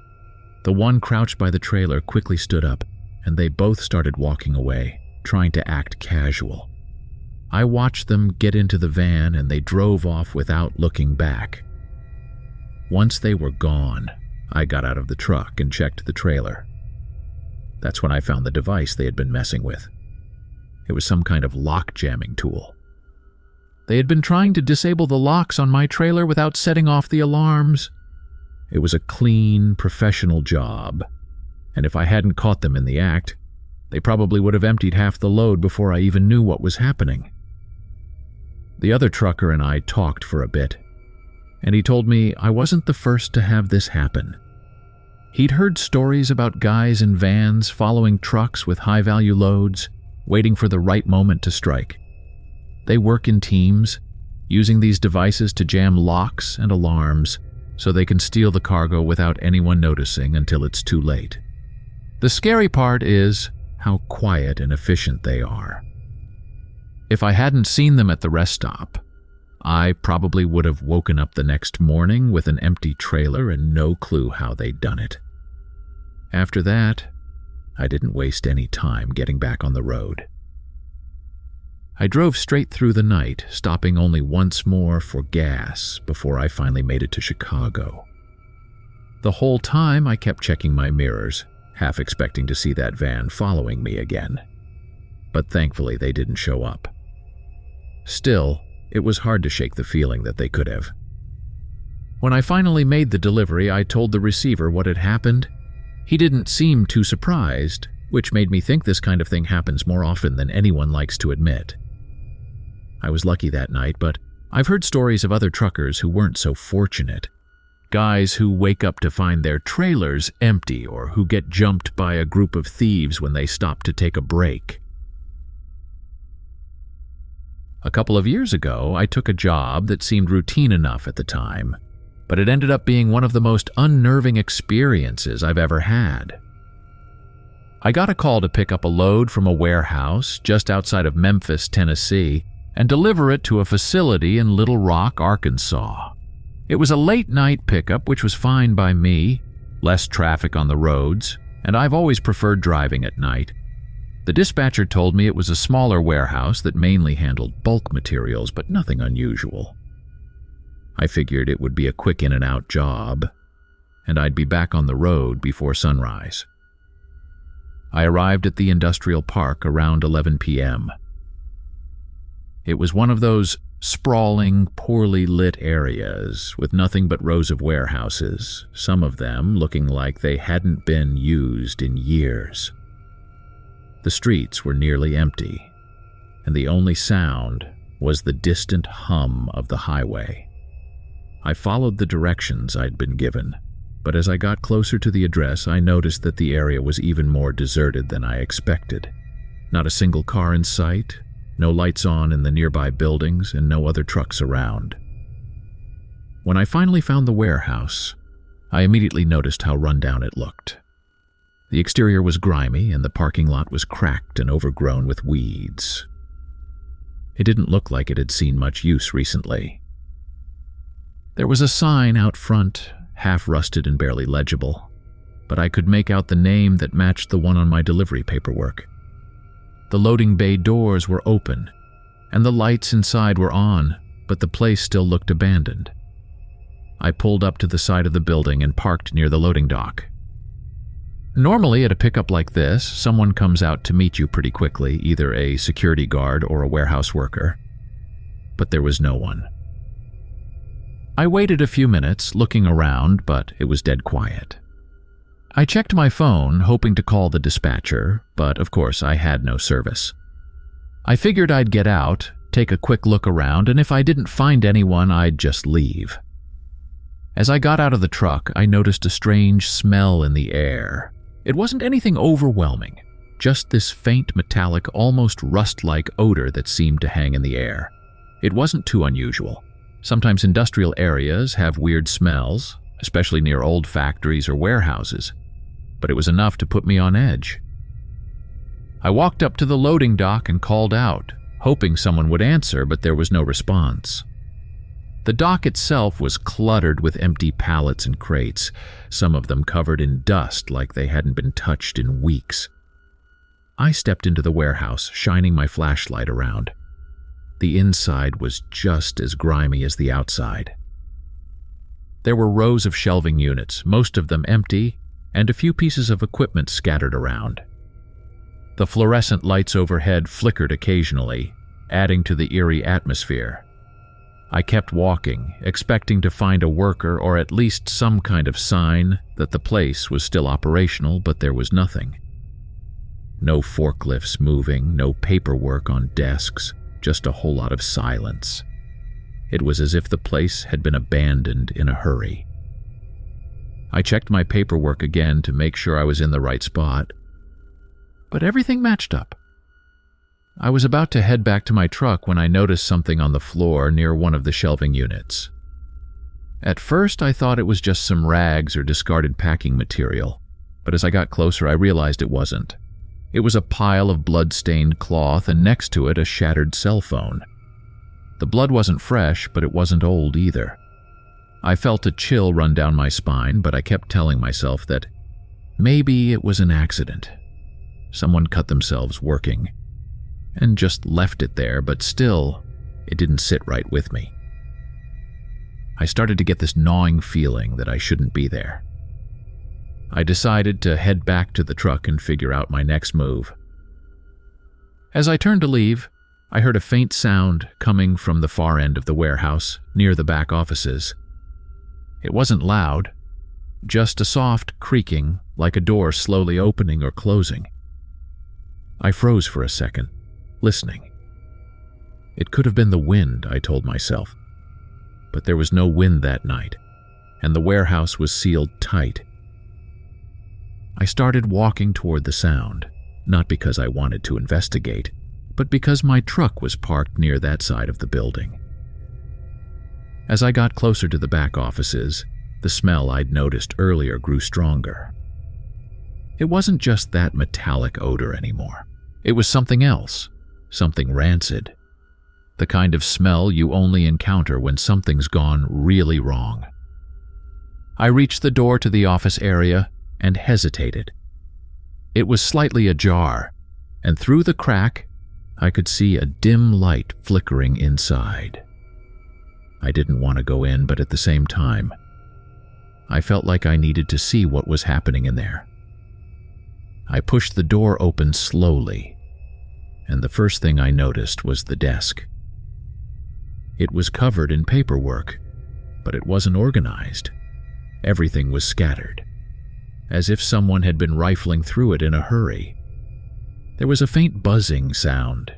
The one crouched by the trailer quickly stood up, and they both started walking away, trying to act casual. I watched them get into the van, and they drove off without looking back. Once they were gone, I got out of the truck and checked the trailer. That's when I found the device they had been messing with. It was some kind of lock jamming tool. They had been trying to disable the locks on my trailer without setting off the alarms. It was a clean, professional job, and if I hadn't caught them in the act, they probably would have emptied half the load before I even knew what was happening. The other trucker and I talked for a bit, and he told me I wasn't the first to have this happen. He'd heard stories about guys in vans following trucks with high-value loads, waiting for the right moment to strike. They work in teams, using these devices to jam locks and alarms so they can steal the cargo without anyone noticing until it's too late. The scary part is how quiet and efficient they are. If I hadn't seen them at the rest stop, I probably would have woken up the next morning with an empty trailer and no clue how they'd done it. After that, I didn't waste any time getting back on the road. I drove straight through the night, stopping only once more for gas before I finally made it to Chicago. The whole time I kept checking my mirrors, half expecting to see that van following me again. But thankfully they didn't show up. Still, it was hard to shake the feeling that they could have. When I finally made the delivery, I told the receiver what had happened. He didn't seem too surprised, which made me think this kind of thing happens more often than anyone likes to admit. I was lucky that night, but I've heard stories of other truckers who weren't so fortunate. Guys who wake up to find their trailers empty or who get jumped by a group of thieves when they stop to take a break. A couple of years ago, I took a job that seemed routine enough at the time, but it ended up being one of the most unnerving experiences I've ever had. I got a call to pick up a load from a warehouse just outside of Memphis, Tennessee, and deliver it to a facility in Little Rock, Arkansas. It was a late-night pickup, which was fine by me, less traffic on the roads, and I've always preferred driving at night. The dispatcher told me it was a smaller warehouse that mainly handled bulk materials, but nothing unusual. I figured it would be a quick in-and-out job, and I'd be back on the road before sunrise. I arrived at the industrial park around 11 p.m. It was one of those sprawling, poorly lit areas with nothing but rows of warehouses, some of them looking like they hadn't been used in years. The streets were nearly empty, and the only sound was the distant hum of the highway. I followed the directions I'd been given, but as I got closer to the address, I noticed that the area was even more deserted than I expected. Not a single car in sight, no lights on in the nearby buildings, and no other trucks around. When I finally found the warehouse, I immediately noticed how rundown it looked. The exterior was grimy, and the parking lot was cracked and overgrown with weeds. It didn't look like it had seen much use recently. There was a sign out front, half rusted and barely legible. but I could make out the name that matched the one on my delivery paperwork. The loading bay doors were open, and the lights inside were on, but the place still looked abandoned. I pulled up to the side of the building and parked near the loading dock. Normally, at a pickup like this, someone comes out to meet you pretty quickly, either a security guard or a warehouse worker. But there was no one. I waited a few minutes, looking around, but it was dead quiet. I checked my phone, hoping to call the dispatcher, but of course I had no service. I figured I'd get out, take a quick look around, and if I didn't find anyone, I'd just leave. As I got out of the truck, I noticed a strange smell in the air. It wasn't anything overwhelming, just this faint metallic, almost rust-like odor that seemed to hang in the air. It wasn't too unusual. Sometimes industrial areas have weird smells, especially near old factories or warehouses, but it was enough to put me on edge. I walked up to the loading dock and called out, hoping someone would answer, but there was no response. The dock itself was cluttered with empty pallets and crates, some of them covered in dust like they hadn't been touched in weeks. I stepped into the warehouse, shining my flashlight around. The inside was just as grimy as the outside. There were rows of shelving units, most of them empty, and a few pieces of equipment scattered around. The fluorescent lights overhead flickered occasionally, adding to the eerie atmosphere. I kept walking, expecting to find a worker or at least some kind of sign that the place was still operational, but there was nothing. No forklifts moving, no paperwork on desks, just a whole lot of silence. It was as if the place had been abandoned in a hurry. I checked my paperwork again to make sure I was in the right spot, but everything matched up. I was about to head back to my truck when I noticed something on the floor near one of the shelving units. At first, I thought it was just some rags or discarded packing material, but as I got closer, I realized it wasn't. It was a pile of blood-stained cloth, and next to it, a shattered cell phone. The blood wasn't fresh, but it wasn't old either. I felt a chill run down my spine, but I kept telling myself that maybe it was an accident. Someone cut themselves working, and just left it there, but still, it didn't sit right with me. I started to get this gnawing feeling that I shouldn't be there. I decided to head back to the truck and figure out my next move. As I turned to leave, I heard a faint sound coming from the far end of the warehouse, near the back offices. It wasn't loud, just a soft creaking, like a door slowly opening or closing. I froze for a second, listening. It could have been the wind, I told myself. But there was no wind that night, and the warehouse was sealed tight. I started walking toward the sound, not because I wanted to investigate, but because my truck was parked near that side of the building. As I got closer to the back offices, the smell I'd noticed earlier grew stronger. It wasn't just that metallic odor anymore. It was something else, something rancid. The kind of smell you only encounter when something's gone really wrong. I reached the door to the office area and hesitated. It was slightly ajar, and through the crack, I could see a dim light flickering inside. I didn't want to go in, but at the same time, I felt like I needed to see what was happening in there. I pushed the door open slowly, and the first thing I noticed was the desk. It was covered in paperwork, but it wasn't organized. Everything was scattered, as if someone had been rifling through it in a hurry. There was a faint buzzing sound,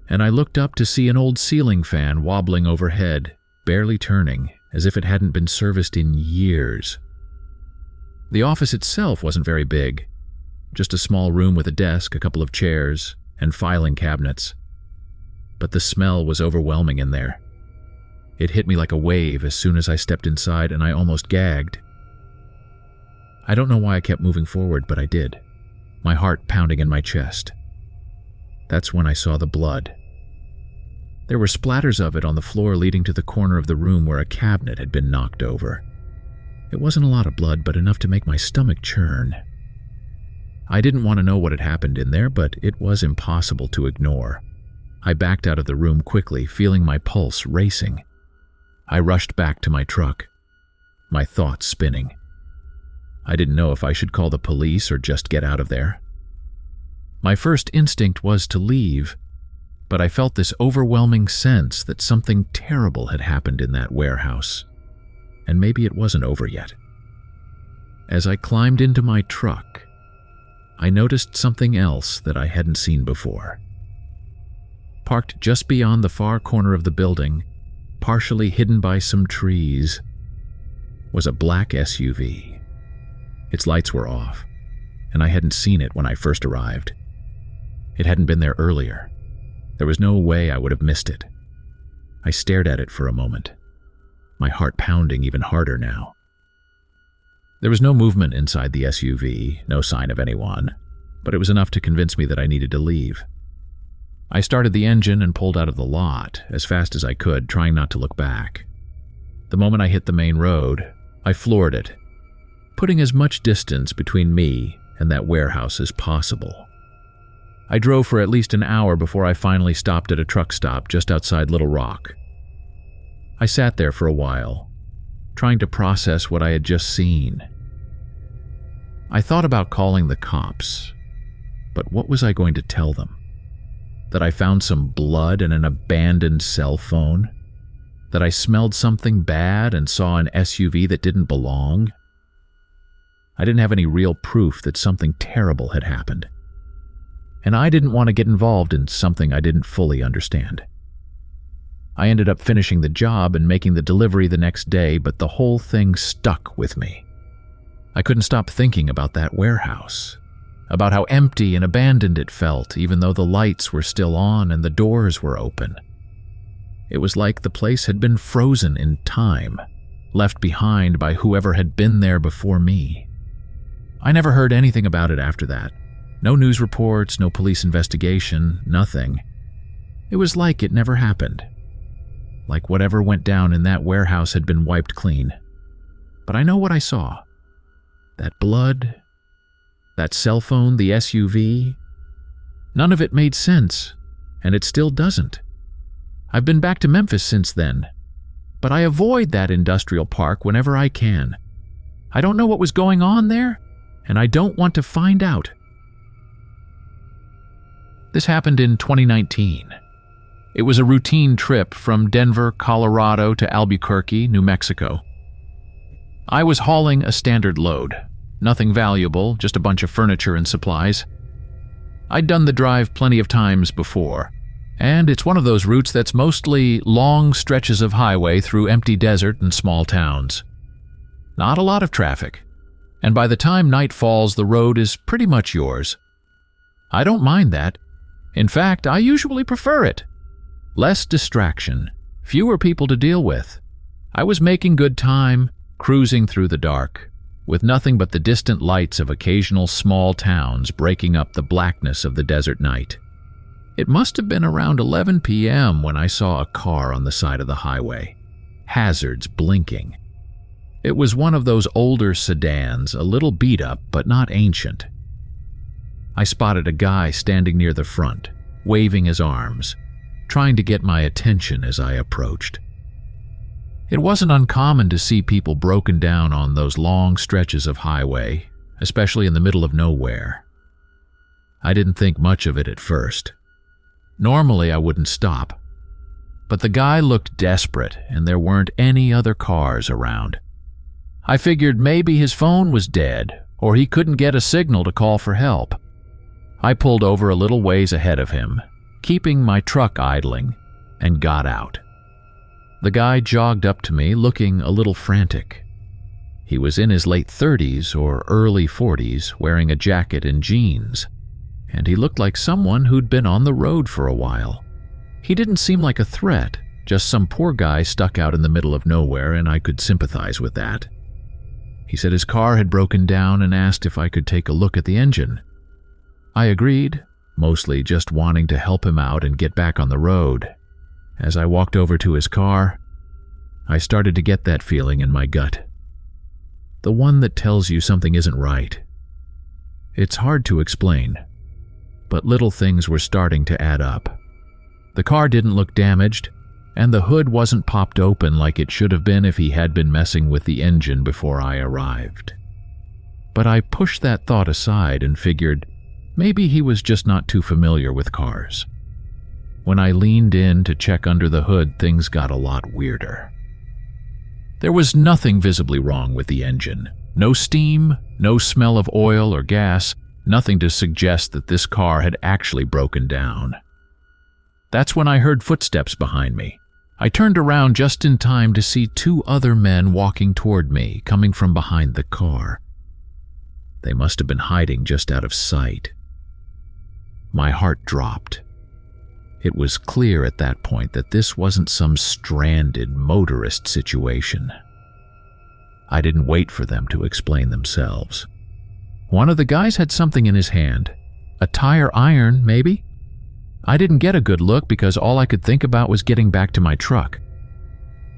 and I looked up to see an old ceiling fan wobbling overhead, barely turning, as if it hadn't been serviced in years. The office itself wasn't very big, just a small room with a desk, a couple of chairs, and filing cabinets. But the smell was overwhelming in there. It hit me like a wave as soon as I stepped inside, and I almost gagged. I don't know why I kept moving forward, but I did, my heart pounding in my chest. That's when I saw the blood. There were splatters of it on the floor leading to the corner of the room where a cabinet had been knocked over. It wasn't a lot of blood, but enough to make my stomach churn. I didn't want to know what had happened in there, but it was impossible to ignore. I backed out of the room quickly, feeling my pulse racing. I rushed back to my truck, my thoughts spinning. I didn't know if I should call the police or just get out of there. My first instinct was to leave, but I felt this overwhelming sense that something terrible had happened in that warehouse, and maybe it wasn't over yet. As I climbed into my truck, I noticed something else that I hadn't seen before. Parked just beyond the far corner of the building, partially hidden by some trees, was a black SUV. Its lights were off, and I hadn't seen it when I first arrived. It hadn't been there earlier. There was no way I would have missed it. I stared at it for a moment, my heart pounding even harder now. There was no movement inside the SUV, no sign of anyone, but it was enough to convince me that I needed to leave. I started the engine and pulled out of the lot as fast as I could, trying not to look back. The moment I hit the main road, I floored it, putting as much distance between me and that warehouse as possible. I drove for at least an hour before I finally stopped at a truck stop just outside Little Rock. I sat there for a while, trying to process what I had just seen. I thought about calling the cops, but what was I going to tell them? That I found some blood in an abandoned cell phone? That I smelled something bad and saw an SUV that didn't belong? I didn't have any real proof that something terrible had happened. And I didn't want to get involved in something I didn't fully understand. I ended up finishing the job and making the delivery the next day, but the whole thing stuck with me. I couldn't stop thinking about that warehouse, about how empty and abandoned it felt, even though the lights were still on and the doors were open. It was like the place had been frozen in time, left behind by whoever had been there before me. I never heard anything about it after that. No news reports, no police investigation, nothing. It was like it never happened. Like whatever went down in that warehouse had been wiped clean. But I know what I saw. That blood, that cell phone, the SUV. None of it made sense, and it still doesn't. I've been back to Memphis since then, but I avoid that industrial park whenever I can. I don't know what was going on there, and I don't want to find out. This happened in 2019. It was a routine trip from Denver, Colorado to Albuquerque, New Mexico. I was hauling a standard load. Nothing valuable, just a bunch of furniture and supplies. I'd done the drive plenty of times before, and it's one of those routes that's mostly long stretches of highway through empty desert and small towns. Not a lot of traffic, and by the time night falls, the road is pretty much yours. I don't mind that. In fact, I usually prefer it. Less distraction, fewer people to deal with. I was making good time, cruising through the dark, with nothing but the distant lights of occasional small towns breaking up the blackness of the desert night. It must have been around 11 p.m. when I saw a car on the side of the highway, hazards blinking. It was one of those older sedans, a little beat up but not ancient. I spotted a guy standing near the front, waving his arms, trying to get my attention as I approached. It wasn't uncommon to see people broken down on those long stretches of highway, especially in the middle of nowhere. I didn't think much of it at first. Normally I wouldn't stop, but the guy looked desperate and there weren't any other cars around. I figured maybe his phone was dead or he couldn't get a signal to call for help. I pulled over a little ways ahead of him, keeping my truck idling, and got out. The guy jogged up to me looking a little frantic. He was in his late 30s or early 40s, wearing a jacket and jeans, and he looked like someone who'd been on the road for a while. He didn't seem like a threat, just some poor guy stuck out in the middle of nowhere, and I could sympathize with that. He said his car had broken down and asked if I could take a look at the engine. I agreed, mostly just wanting to help him out and get back on the road. As I walked over to his car, I started to get that feeling in my gut. The one that tells you something isn't right. It's hard to explain, but little things were starting to add up. The car didn't look damaged, and the hood wasn't popped open like it should have been if he had been messing with the engine before I arrived. But I pushed that thought aside and figured maybe he was just not too familiar with cars. When I leaned in to check under the hood, things got a lot weirder. There was nothing visibly wrong with the engine. No steam, no smell of oil or gas, nothing to suggest that this car had actually broken down. That's when I heard footsteps behind me. I turned around just in time to see two other men walking toward me, coming from behind the car. They must have been hiding just out of sight. My heart dropped. It was clear at that point that this wasn't some stranded motorist situation. I didn't wait for them to explain themselves. One of the guys had something in his hand. A tire iron, maybe? I didn't get a good look because all I could think about was getting back to my truck.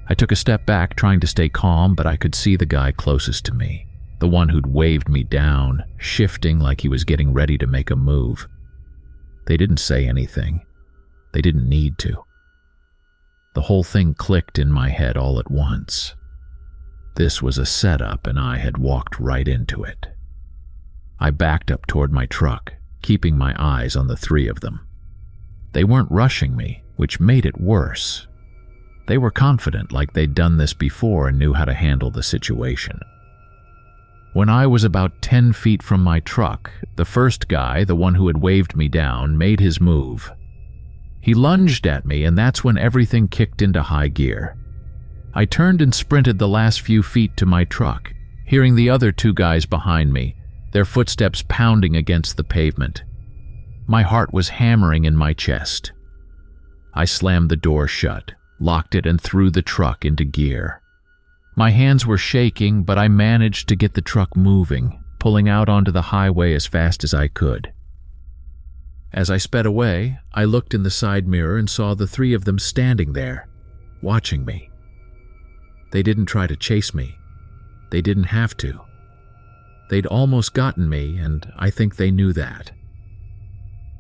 I took a step back, trying to stay calm, but I could see the guy closest to me, the one who'd waved me down, shifting like he was getting ready to make a move. They didn't say anything. They didn't need to. The whole thing clicked in my head all at once. This was a setup, and I had walked right into it. I backed up toward my truck, keeping my eyes on the three of them. They weren't rushing me, which made it worse. They were confident, like they'd done this before and knew how to handle the situation. When I was about 10 feet from my truck, the first guy, the one who had waved me down, made his move. He lunged at me, and that's when everything kicked into high gear. I turned and sprinted the last few feet to my truck, hearing the other two guys behind me, their footsteps pounding against the pavement. My heart was hammering in my chest. I slammed the door shut, locked it, and threw the truck into gear. My hands were shaking, but I managed to get the truck moving, pulling out onto the highway as fast as I could. As I sped away, I looked in the side mirror and saw the three of them standing there, watching me. They didn't try to chase me. They didn't have to. They'd almost gotten me, and I think they knew that.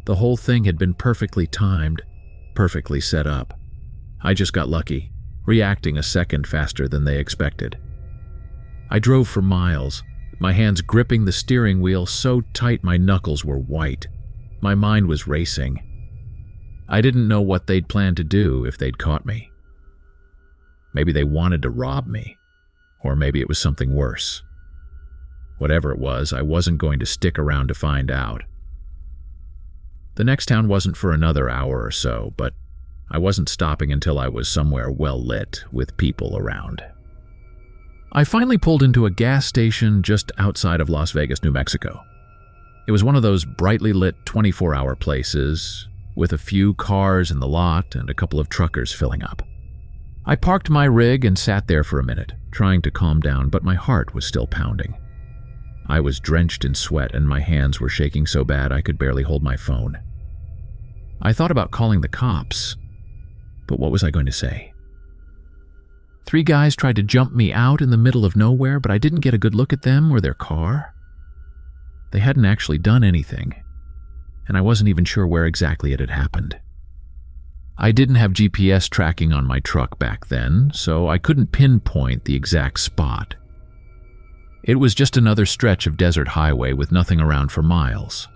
The whole thing had been perfectly timed, perfectly set up. I just got lucky, reacting a second faster than they expected. I drove for miles, my hands gripping the steering wheel so tight my knuckles were white. My mind was racing. I didn't know what they'd planned to do if they'd caught me. Maybe they wanted to rob me, or maybe it was something worse. Whatever it was, I wasn't going to stick around to find out. The next town wasn't for another hour or so, but I wasn't stopping until I was somewhere well lit with people around. I finally pulled into a gas station just outside of Las Vegas, New Mexico. It was one of those brightly lit 24-hour places with a few cars in the lot and a couple of truckers filling up. I parked my rig and sat there for a minute, trying to calm down, but my heart was still pounding. I was drenched in sweat and my hands were shaking so bad I could barely hold my phone. I thought about calling the cops, but what was I going to say? 3 guys tried to jump me out in the middle of nowhere, but I didn't get a good look at them or their car. They hadn't actually done anything, and I wasn't even sure where exactly it had happened. I didn't have GPS tracking on my truck back then, so I couldn't pinpoint the exact spot. It was just another stretch of desert highway with nothing around for miles.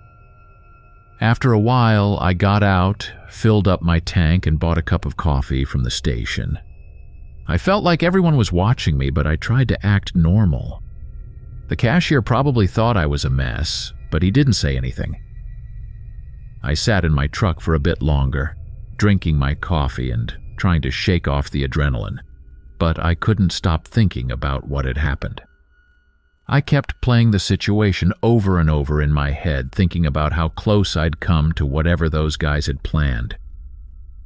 After a while, I got out, filled up my tank, and bought a cup of coffee from the station. I felt like everyone was watching me, but I tried to act normal. The cashier probably thought I was a mess, but he didn't say anything. I sat in my truck for a bit longer, drinking my coffee and trying to shake off the adrenaline, but I couldn't stop thinking about what had happened. I kept playing the situation over and over in my head, thinking about how close I'd come to whatever those guys had planned.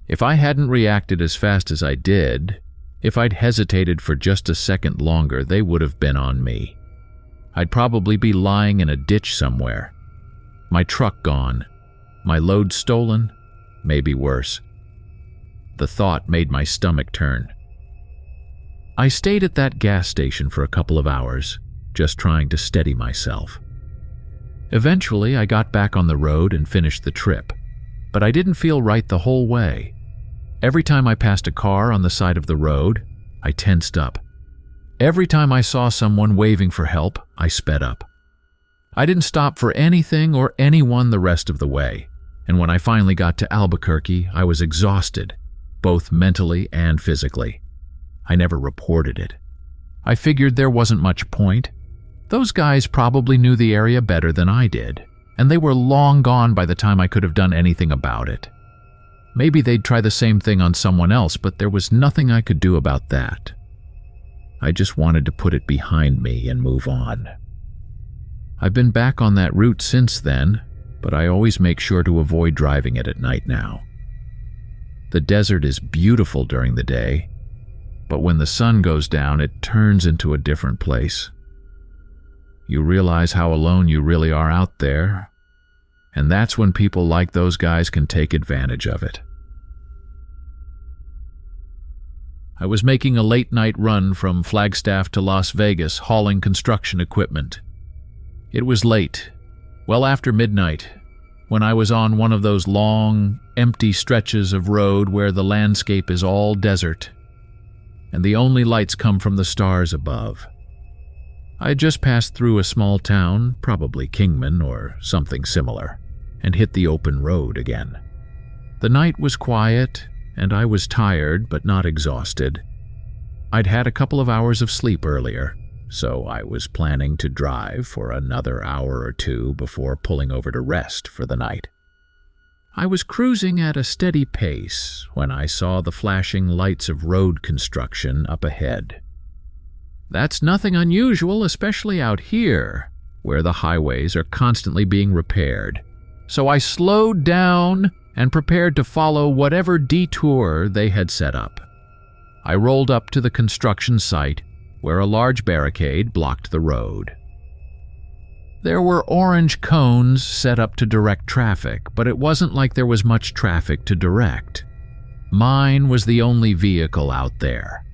If I hadn't reacted as fast as I did, if I'd hesitated for just a second longer, they would have been on me. I'd probably be lying in a ditch somewhere. My truck gone. My load stolen. Maybe worse. The thought made my stomach turn. I stayed at that gas station for a couple of hours, just trying to steady myself. Eventually, I got back on the road and finished the trip, but I didn't feel right the whole way. Every time I passed a car on the side of the road, I tensed up. Every time I saw someone waving for help, I sped up. I didn't stop for anything or anyone the rest of the way, and when I finally got to Albuquerque, I was exhausted, both mentally and physically. I never reported it. I figured there wasn't much point. Those guys probably knew the area better than I did, and they were long gone by the time I could have done anything about it. Maybe they'd try the same thing on someone else, but there was nothing I could do about that. I just wanted to put it behind me and move on. I've been back on that route since then, but I always make sure to avoid driving it at night now. The desert is beautiful during the day, but when the sun goes down, it turns into a different place. You realize how alone you really are out there, and that's when people like those guys can take advantage of it. I was making a late-night run from Flagstaff to Las Vegas hauling construction equipment. It was late, well after midnight, when I was on one of those long, empty stretches of road where the landscape is all desert, and the only lights come from the stars above. I had just passed through a small town, probably Kingman or something similar, and hit the open road again. The night was quiet, and I was tired but not exhausted. I'd had a couple of hours of sleep earlier, so I was planning to drive for another hour or two before pulling over to rest for the night. I was cruising at a steady pace when I saw the flashing lights of road construction up ahead. That's nothing unusual, especially out here, where the highways are constantly being repaired. So I slowed down and prepared to follow whatever detour they had set up. I rolled up to the construction site, where a large barricade blocked the road. There were orange cones set up to direct traffic, but it wasn't like there was much traffic to direct. Mine was the only vehicle out there.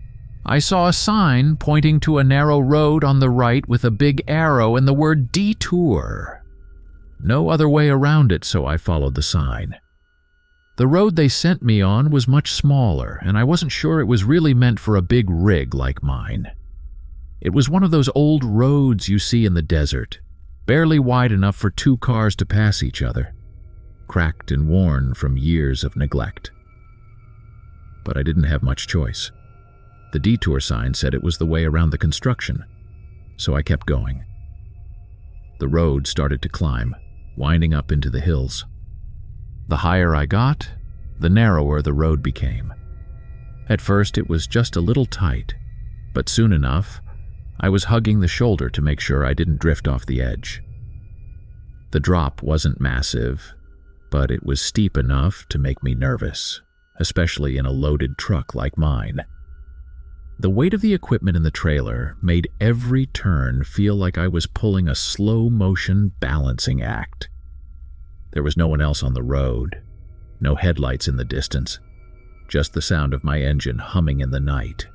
I saw a sign pointing to a narrow road on the right with a big arrow and the word detour. No other way around it, so I followed the sign. The road they sent me on was much smaller, and I wasn't sure it was really meant for a big rig like mine. It was one of those old roads you see in the desert, barely wide enough for two cars to pass each other, cracked and worn from years of neglect. But I didn't have much choice. The detour sign said it was the way around the construction, so I kept going. The road started to climb, winding up into the hills. The higher I got, the narrower the road became. At first it was just a little tight, but soon enough, I was hugging the shoulder to make sure I didn't drift off the edge. The drop wasn't massive, but it was steep enough to make me nervous, especially in a loaded truck like mine. The weight of the equipment in the trailer made every turn feel like I was pulling a slow-motion balancing act. There was no one else on the road, no headlights in the distance, just the sound of my engine humming in the night.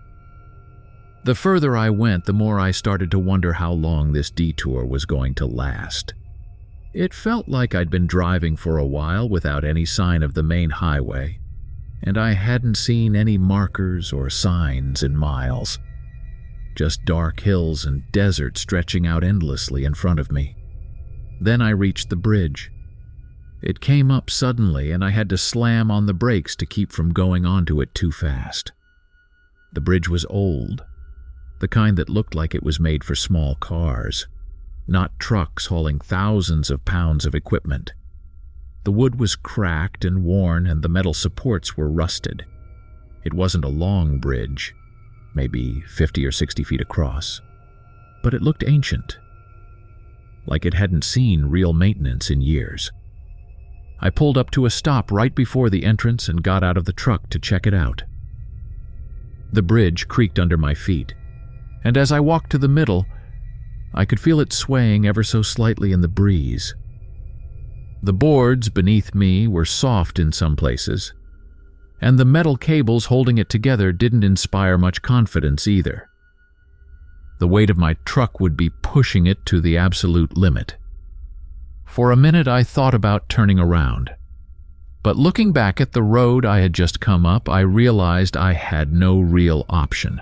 The further I went, the more I started to wonder how long this detour was going to last. It felt like I'd been driving for a while without any sign of the main highway, and I hadn't seen any markers or signs in miles. Just dark hills and desert stretching out endlessly in front of me. Then I reached the bridge. It came up suddenly, and I had to slam on the brakes to keep from going onto it too fast. The bridge was old, the kind that looked like it was made for small cars, not trucks hauling thousands of pounds of equipment. The wood was cracked and worn, and the metal supports were rusted. It wasn't a long bridge, maybe 50 or 60 feet across, but it looked ancient, like it hadn't seen real maintenance in years. I pulled up to a stop right before the entrance and got out of the truck to check it out. The bridge creaked under my feet, and as I walked to the middle, I could feel it swaying ever so slightly in the breeze. The boards beneath me were soft in some places, and the metal cables holding it together didn't inspire much confidence either. The weight of my truck would be pushing it to the absolute limit. For a minute I thought about turning around. But looking back at the road I had just come up, I realized I had no real option.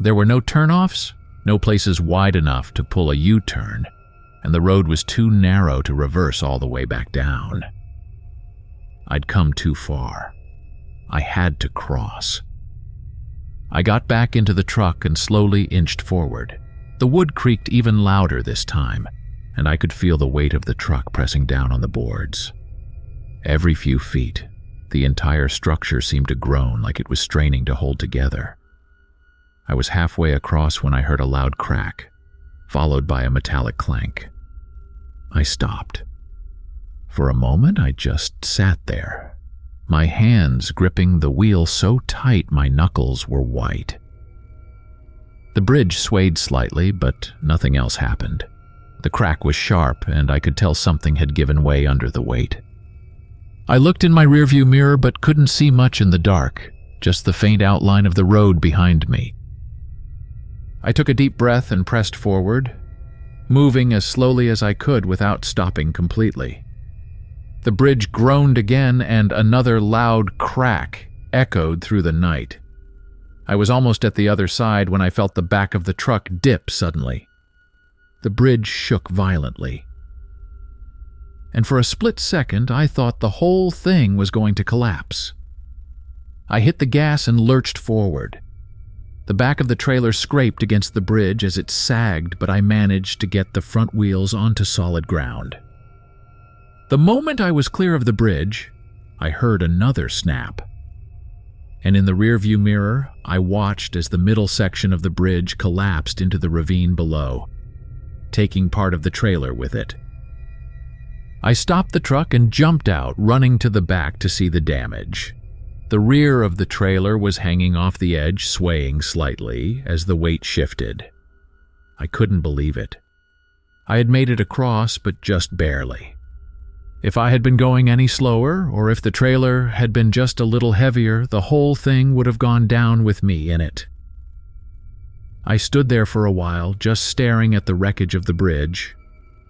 There were no turnoffs, no places wide enough to pull a U-turn, and the road was too narrow to reverse all the way back down. I'd come too far. I had to cross. I got back into the truck and slowly inched forward. The wood creaked even louder this time, and I could feel the weight of the truck pressing down on the boards. Every few feet, the entire structure seemed to groan like it was straining to hold together. I was halfway across when I heard a loud crack, followed by a metallic clank. I stopped. For a moment, I just sat there, my hands gripping the wheel so tight my knuckles were white. The bridge swayed slightly, but nothing else happened. The crack was sharp, and I could tell something had given way under the weight. I looked in my rearview mirror but couldn't see much in the dark, just the faint outline of the road behind me. I took a deep breath and pressed forward, moving as slowly as I could without stopping completely. The bridge groaned again, and another loud crack echoed through the night. I was almost at the other side when I felt the back of the truck dip suddenly. The bridge shook violently. And for a split second, I thought the whole thing was going to collapse. I hit the gas and lurched forward. The back of the trailer scraped against the bridge as it sagged, but I managed to get the front wheels onto solid ground. The moment I was clear of the bridge, I heard another snap. And in the rearview mirror, I watched as the middle section of the bridge collapsed into the ravine below, taking part of the trailer with it. I stopped the truck and jumped out, running to the back to see the damage. The rear of the trailer was hanging off the edge, swaying slightly as the weight shifted. I couldn't believe it. I had made it across, but just barely. If I had been going any slower, or if the trailer had been just a little heavier, the whole thing would have gone down with me in it. I stood there for a while, just staring at the wreckage of the bridge,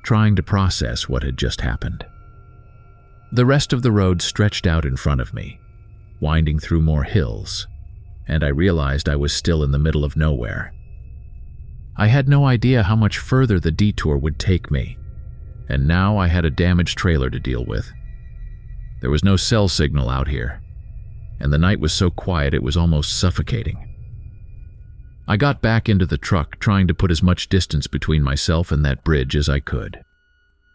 trying to process what had just happened. The rest of the road stretched out in front of me, winding through more hills, and I realized I was still in the middle of nowhere. I had no idea how much further the detour would take me, and now I had a damaged trailer to deal with. There was no cell signal out here, and the night was so quiet it was almost suffocating. I got back into the truck, trying to put as much distance between myself and that bridge as I could.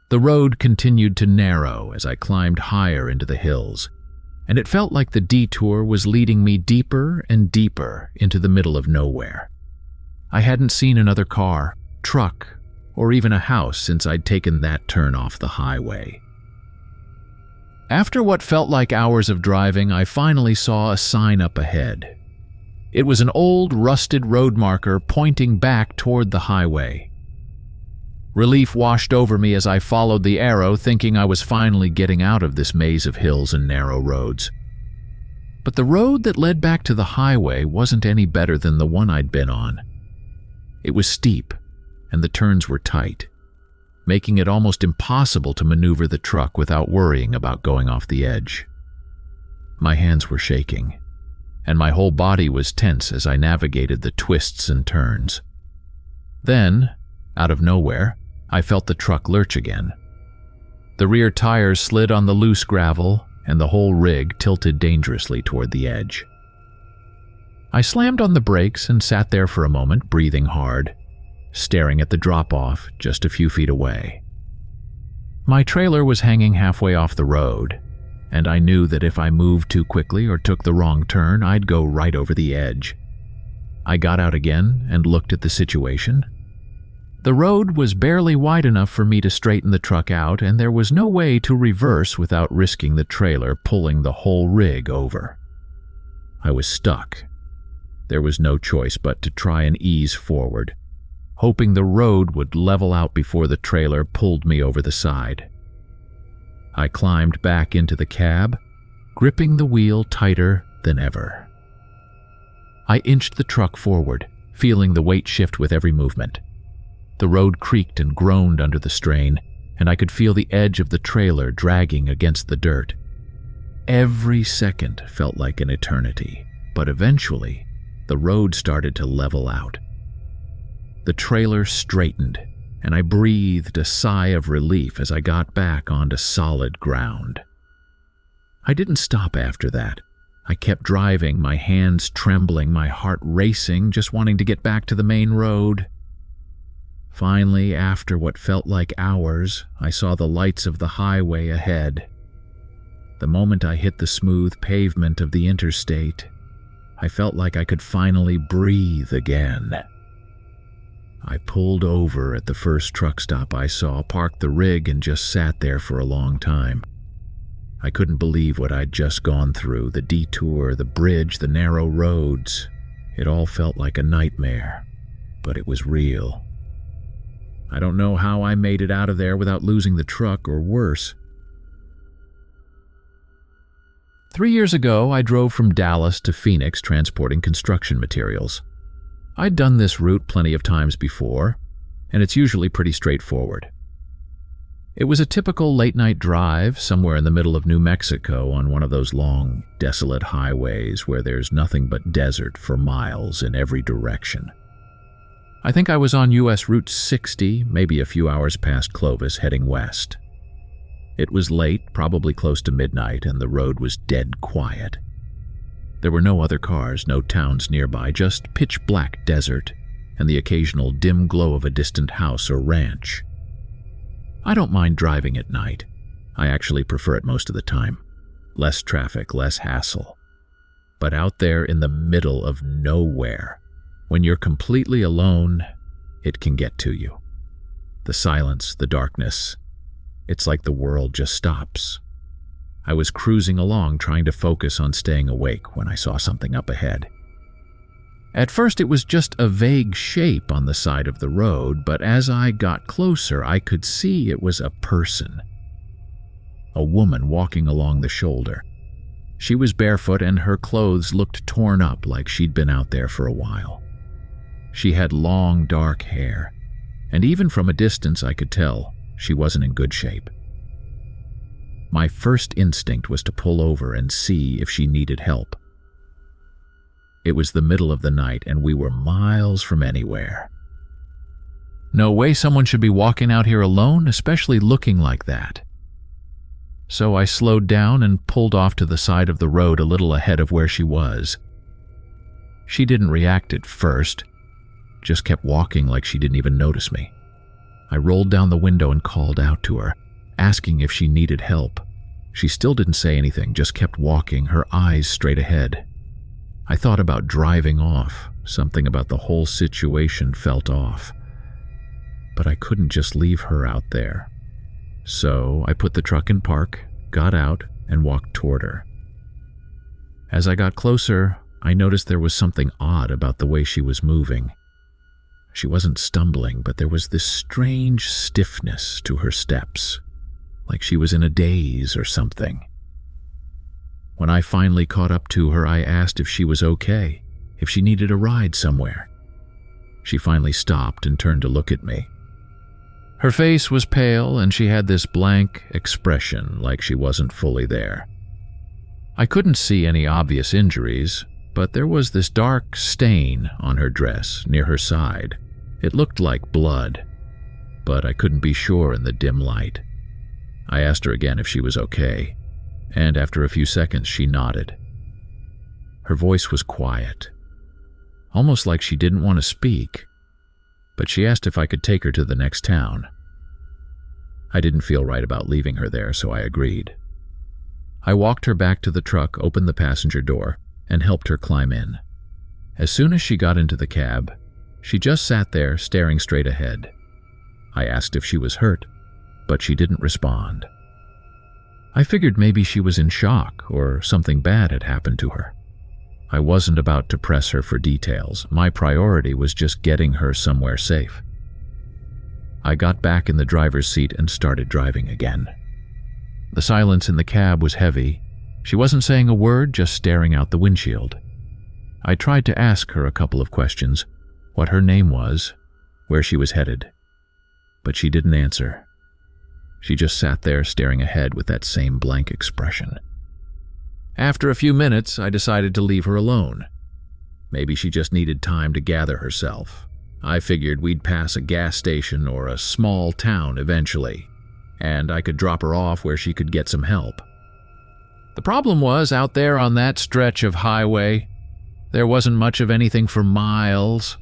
The road continued to narrow as I climbed higher into the hills, and it felt like the detour was leading me deeper and deeper into the middle of nowhere. I hadn't seen another car, truck, or even a house since I'd taken that turn off the highway. After what felt like hours of driving, I finally saw a sign up ahead. It was an old, rusted road marker pointing back toward the highway. Relief washed over me as I followed the arrow, thinking I was finally getting out of this maze of hills and narrow roads. But the road that led back to the highway wasn't any better than the one I'd been on. It was steep, and the turns were tight, making it almost impossible to maneuver the truck without worrying about going off the edge. My hands were shaking, and my whole body was tense as I navigated the twists and turns. Then, out of nowhere, I felt the truck lurch again. The rear tires slid on the loose gravel, and the whole rig tilted dangerously toward the edge. I slammed on the brakes and sat there for a moment, breathing hard, staring at the drop-off just a few feet away. My trailer was hanging halfway off the road, and I knew that if I moved too quickly or took the wrong turn, I'd go right over the edge. I got out again and looked at the situation. The road was barely wide enough for me to straighten the truck out, and there was no way to reverse without risking the trailer pulling the whole rig over. I was stuck. There was no choice but to try and ease forward, hoping the road would level out before the trailer pulled me over the side. I climbed back into the cab, gripping the wheel tighter than ever. I inched the truck forward, feeling the weight shift with every movement. The road creaked and groaned under the strain, and I could feel the edge of the trailer dragging against the dirt. Every second felt like an eternity, but eventually, the road started to level out. The trailer straightened, and I breathed a sigh of relief as I got back onto solid ground. I didn't stop after that. I kept driving, my hands trembling, my heart racing, just wanting to get back to the main road. Finally, after what felt like hours, I saw the lights of the highway ahead. The moment I hit the smooth pavement of the interstate, I felt like I could finally breathe again. I pulled over at the first truck stop I saw, parked the rig, and just sat there for a long time. I couldn't believe what I'd just gone through, the detour, the bridge, the narrow roads. It all felt like a nightmare, but it was real. I don't know how I made it out of there without losing the truck or worse. 3 years ago, I drove from Dallas to Phoenix transporting construction materials. I'd done this route plenty of times before, and it's usually pretty straightforward. It was a typical late-night drive somewhere in the middle of New Mexico on one of those long, desolate highways where there's nothing but desert for miles in every direction. I think I was on US Route 60, maybe a few hours past Clovis, heading west. It was late, probably close to midnight, and the road was dead quiet. There were no other cars, no towns nearby, just pitch-black desert and the occasional dim glow of a distant house or ranch. I don't mind driving at night. I actually prefer it most of the time. Less traffic, less hassle. But out there in the middle of nowhere, when you're completely alone, it can get to you. The silence, the darkness. It's like the world just stops. I was cruising along trying to focus on staying awake when I saw something up ahead. At first it was just a vague shape on the side of the road, but as I got closer I could see it was a person. A woman walking along the shoulder. She was barefoot and her clothes looked torn up like she'd been out there for a while. She had long dark hair, and even from a distance I could tell she wasn't in good shape. My first instinct was to pull over and see if she needed help. It was the middle of the night and we were miles from anywhere. No way someone should be walking out here alone, especially looking like that. So I slowed down and pulled off to the side of the road a little ahead of where she was. She didn't react at first, just kept walking like she didn't even notice me. I rolled down the window and called out to her, asking if she needed help. She still didn't say anything, just kept walking, her eyes straight ahead. I thought about driving off. Something about the whole situation felt off. But I couldn't just leave her out there. So I put the truck in park, got out, and walked toward her. As I got closer, I noticed there was something odd about the way she was moving. She wasn't stumbling, but there was this strange stiffness to her steps, like she was in a daze or something. When I finally caught up to her, I asked if she was okay, if she needed a ride somewhere. She finally stopped and turned to look at me. Her face was pale and she had this blank expression like she wasn't fully there. I couldn't see any obvious injuries, but there was this dark stain on her dress near her side. It looked like blood, but I couldn't be sure in the dim light. I asked her again if she was okay, and after a few seconds she nodded. Her voice was quiet, almost like she didn't want to speak, but she asked if I could take her to the next town. I didn't feel right about leaving her there, so I agreed. I walked her back to the truck, opened the passenger door, and helped her climb in. As soon as she got into the cab, she just sat there staring straight ahead. I asked if she was hurt, but she didn't respond. I figured maybe she was in shock or something bad had happened to her. I wasn't about to press her for details. My priority was just getting her somewhere safe. I got back in the driver's seat and started driving again. The silence in the cab was heavy. She wasn't saying a word, just staring out the windshield. I tried to ask her a couple of questions, what her name was, where she was headed. But she didn't answer. She just sat there staring ahead with that same blank expression. After a few minutes, I decided to leave her alone. Maybe she just needed time to gather herself. I figured we'd pass a gas station or a small town eventually, and I could drop her off where she could get some help. The problem was, out there on that stretch of highway, there wasn't much of anything for miles.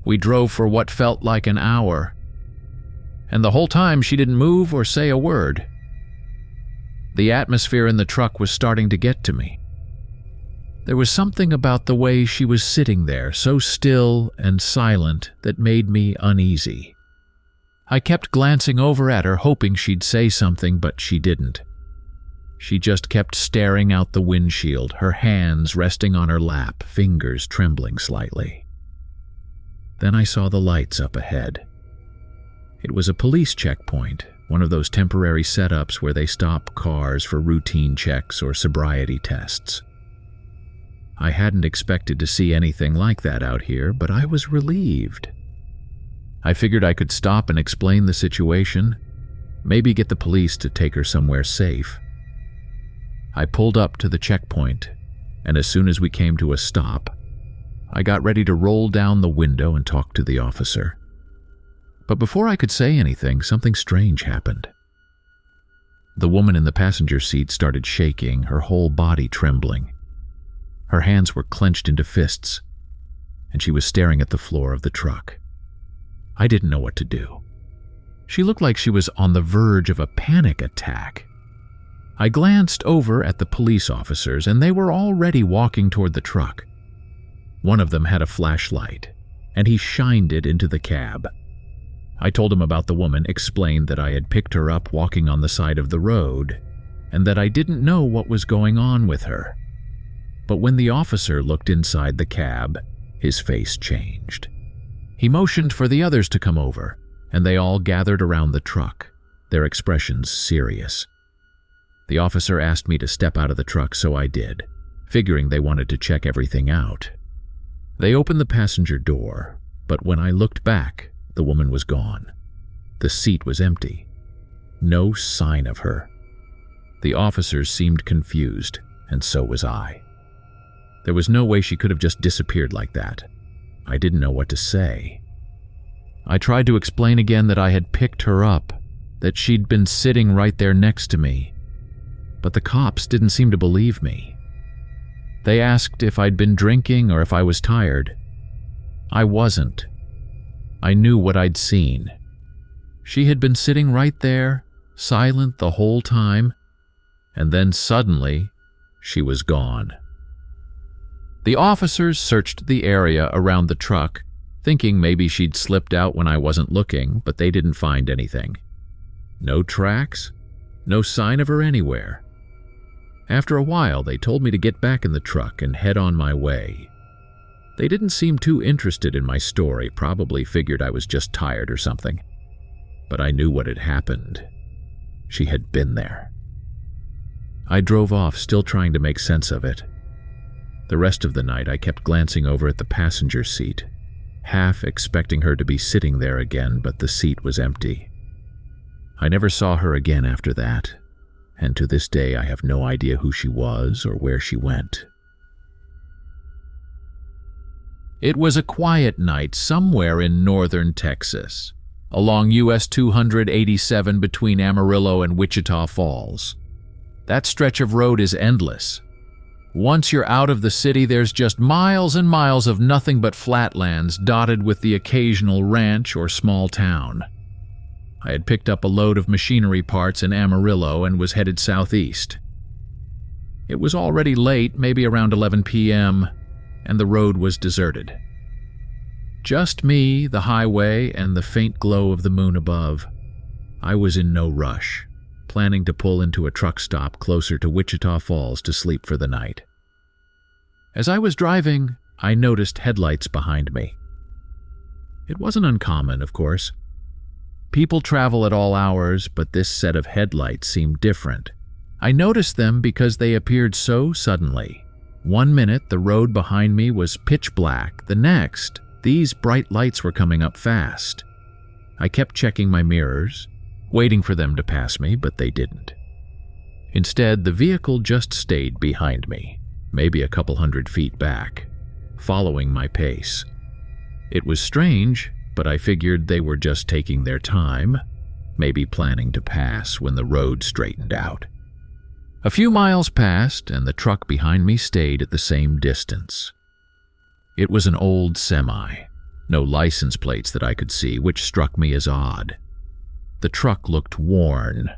We drove for what felt like an hour, and the whole time she didn't move or say a word. The atmosphere in the truck was starting to get to me. There was something about the way she was sitting there, so still and silent, that made me uneasy. I kept glancing over at her, hoping she'd say something, but she didn't. She just kept staring out the windshield, her hands resting on her lap, fingers trembling slightly. Then I saw the lights up ahead. It was a police checkpoint, one of those temporary setups where they stop cars for routine checks or sobriety tests. I hadn't expected to see anything like that out here, but I was relieved. I figured I could stop and explain the situation, maybe get the police to take her somewhere safe. I pulled up to the checkpoint, and as soon as we came to a stop, I got ready to roll down the window and talk to the officer. But before I could say anything, something strange happened. The woman in the passenger seat started shaking, her whole body trembling. Her hands were clenched into fists, and she was staring at the floor of the truck. I didn't know what to do. She looked like she was on the verge of a panic attack. I glanced over at the police officers, and they were already walking toward the truck. One of them had a flashlight, and he shined it into the cab. I told him about the woman, explained that I had picked her up walking on the side of the road, and that I didn't know what was going on with her. But when the officer looked inside the cab, his face changed. He motioned for the others to come over, and they all gathered around the truck, their expressions serious. The officer asked me to step out of the truck, so I did, figuring they wanted to check everything out. They opened the passenger door, but when I looked back, the woman was gone. The seat was empty. No sign of her. The officers seemed confused, and so was I. There was no way she could have just disappeared like that. I didn't know what to say. I tried to explain again that I had picked her up, that she'd been sitting right there next to me. But the cops didn't seem to believe me. They asked if I'd been drinking or if I was tired. I wasn't. I knew what I'd seen. She had been sitting right there, silent the whole time, and then suddenly, she was gone. The officers searched the area around the truck, thinking maybe she'd slipped out when I wasn't looking, but they didn't find anything. No tracks, no sign of her anywhere. After a while, they told me to get back in the truck and head on my way. They didn't seem too interested in my story, probably figured I was just tired or something. But I knew what had happened. She had been there. I drove off, still trying to make sense of it. The rest of the night, I kept glancing over at the passenger seat, half expecting her to be sitting there again, but the seat was empty. I never saw her again after that, and to this day I have no idea who she was or where she went. It was a quiet night somewhere in northern Texas, along US 287 between Amarillo and Wichita Falls. That stretch of road is endless. Once you're out of the city, there's just miles and miles of nothing but flatlands dotted with the occasional ranch or small town. I had picked up a load of machinery parts in Amarillo and was headed southeast. It was already late, maybe around 11 p.m., and the road was deserted. Just me, the highway, and the faint glow of the moon above. I was in no rush, planning to pull into a truck stop closer to Wichita Falls to sleep for the night. As I was driving, I noticed headlights behind me. It wasn't uncommon, of course. People travel at all hours, but this set of headlights seemed different. I noticed them because they appeared so suddenly, One minute, the road behind me was pitch black. The next, these bright lights were coming up fast. I kept checking my mirrors, waiting for them to pass me, but they didn't. Instead, the vehicle just stayed behind me, maybe a couple 100 feet back, following my pace. It was strange, but I figured they were just taking their time, maybe planning to pass when the road straightened out. A few miles passed, and the truck behind me stayed at the same distance. It was an old semi, no license plates that I could see, which struck me as odd. The truck looked worn,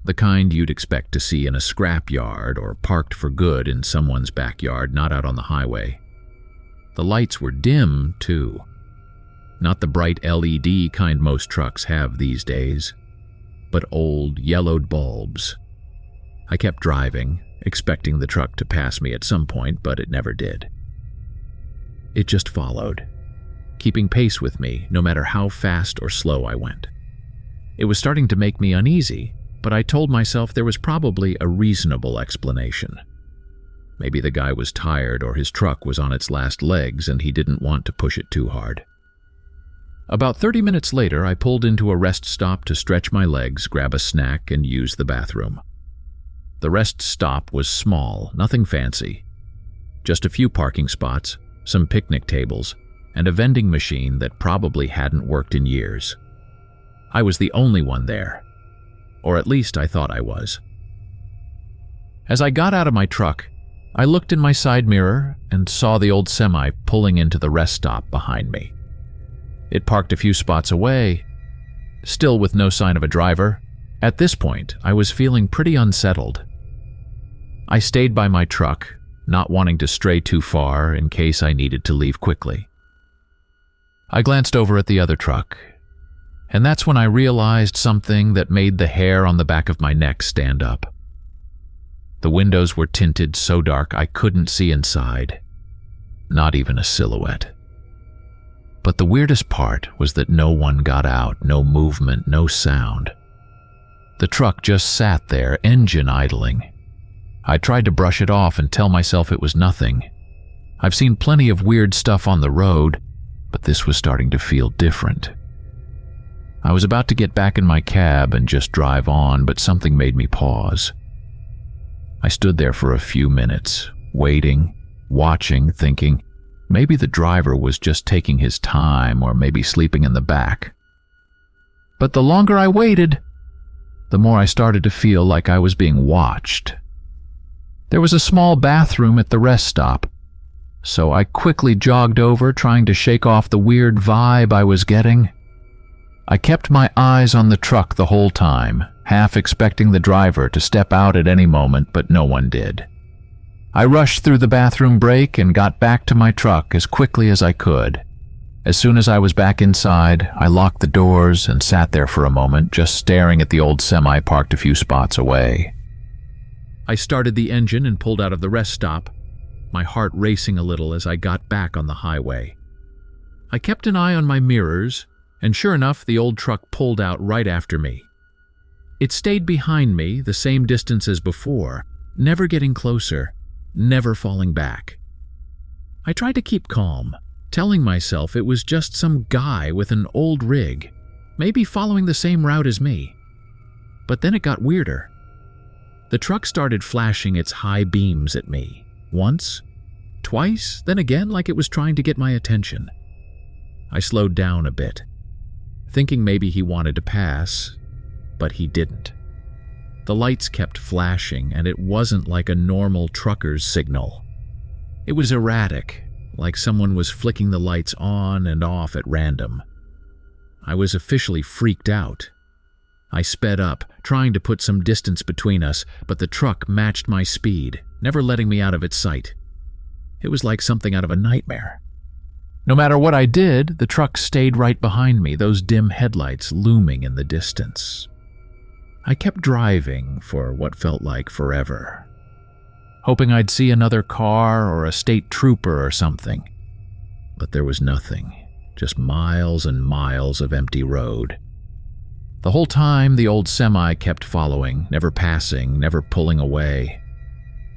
the kind you'd expect to see in a scrapyard or parked for good in someone's backyard, not out on the highway. The lights were dim, too. Not the bright LED kind most trucks have these days, but old, yellowed bulbs. I kept driving, expecting the truck to pass me at some point, but it never did. It just followed, keeping pace with me no matter how fast or slow I went. It was starting to make me uneasy, but I told myself there was probably a reasonable explanation. Maybe the guy was tired or his truck was on its last legs and he didn't want to push it too hard. About 30 minutes later, I pulled into a rest stop to stretch my legs, grab a snack, and use the bathroom. The rest stop was small, nothing fancy. Just a few parking spots, some picnic tables, and a vending machine that probably hadn't worked in years. I was the only one there, or at least I thought I was. As I got out of my truck, I looked in my side mirror and saw the old semi pulling into the rest stop behind me. It parked a few spots away, still with no sign of a driver. At this point, I was feeling pretty unsettled. I stayed by my truck, not wanting to stray too far in case I needed to leave quickly. I glanced over at the other truck, and that's when I realized something that made the hair on the back of my neck stand up. The windows were tinted so dark I couldn't see inside, not even a silhouette. But the weirdest part was that no one got out, no movement, no sound. The truck just sat there, engine idling. I tried to brush it off and tell myself it was nothing. I've seen plenty of weird stuff on the road, but this was starting to feel different. I was about to get back in my cab and just drive on, but something made me pause. I stood there for a few minutes, waiting, watching, thinking, maybe the driver was just taking his time or maybe sleeping in the back. But the longer I waited, the more I started to feel like I was being watched. There was a small bathroom at the rest stop, so I quickly jogged over, trying to shake off the weird vibe I was getting. I kept my eyes on the truck the whole time, half expecting the driver to step out at any moment, but no one did. I rushed through the bathroom break and got back to my truck as quickly as I could. As soon as I was back inside, I locked the doors and sat there for a moment, just staring at the old semi parked a few spots away. I started the engine and pulled out of the rest stop, my heart racing a little as I got back on the highway. I kept an eye on my mirrors, and sure enough, the old truck pulled out right after me. It stayed behind me, the same distance as before, never getting closer, never falling back. I tried to keep calm, telling myself it was just some guy with an old rig, maybe following the same route as me. But then it got weirder. The truck started flashing its high beams at me, once, twice, then again like it was trying to get my attention. I slowed down a bit, thinking maybe he wanted to pass, but he didn't. The lights kept flashing, and it wasn't like a normal trucker's signal. It was erratic, like someone was flicking the lights on and off at random. I was officially freaked out. I sped up, trying to put some distance between us, but the truck matched my speed, never letting me out of its sight. It was like something out of a nightmare. No matter what I did, the truck stayed right behind me, those dim headlights looming in the distance. I kept driving for what felt like forever, hoping I'd see another car or a state trooper or something. But there was nothing, just miles and miles of empty road. The whole time, the old semi kept following, never passing, never pulling away.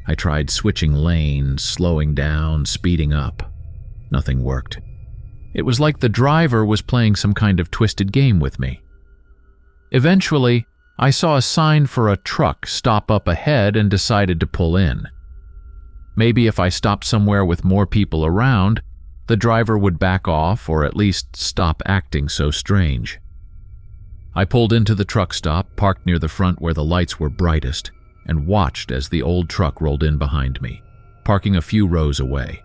I tried switching lanes, slowing down, speeding up. Nothing worked. It was like the driver was playing some kind of twisted game with me. Eventually, I saw a sign for a truck stop up ahead and decided to pull in. Maybe if I stopped somewhere with more people around, the driver would back off or at least stop acting so strange. I pulled into the truck stop, parked near the front where the lights were brightest, and watched as the old truck rolled in behind me, parking a few rows away.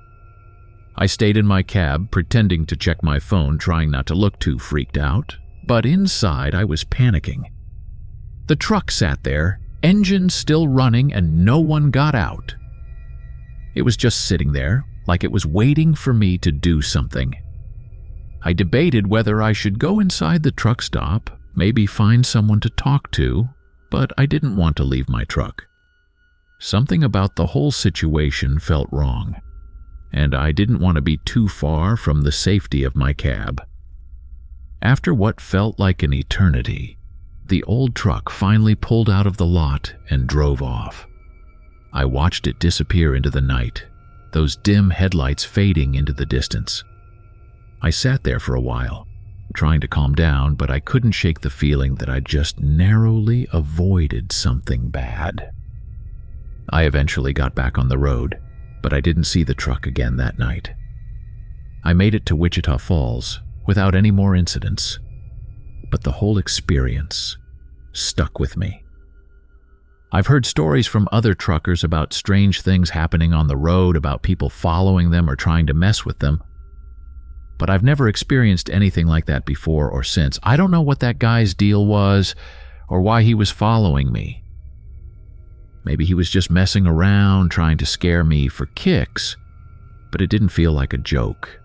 I stayed in my cab, pretending to check my phone, trying not to look too freaked out, but inside I was panicking. The truck sat there, engine still running, and no one got out. It was just sitting there, like it was waiting for me to do something. I debated whether I should go inside the truck stop, maybe find someone to talk to, but I didn't want to leave my truck. Something about the whole situation felt wrong, and I didn't want to be too far from the safety of my cab. After what felt like an eternity, the old truck finally pulled out of the lot and drove off. I watched it disappear into the night, those dim headlights fading into the distance. I sat there for a while, trying to calm down, but I couldn't shake the feeling that I'd just narrowly avoided something bad. I eventually got back on the road, but I didn't see the truck again that night. I made it to Wichita Falls without any more incidents, but the whole experience stuck with me. I've heard stories from other truckers about strange things happening on the road, about people following them or trying to mess with them, but I've never experienced anything like that before or since. I don't know what that guy's deal was or why he was following me. Maybe he was just messing around, trying to scare me for kicks, but it didn't feel like a joke.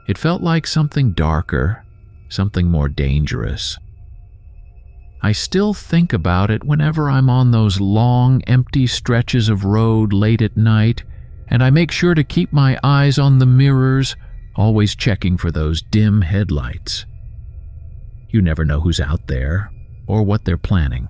It felt like something darker, something more dangerous. I still think about it whenever I'm on those long, empty stretches of road late at night, and I make sure to keep my eyes on the mirrors, always checking for those dim headlights. You never know who's out there or what they're planning.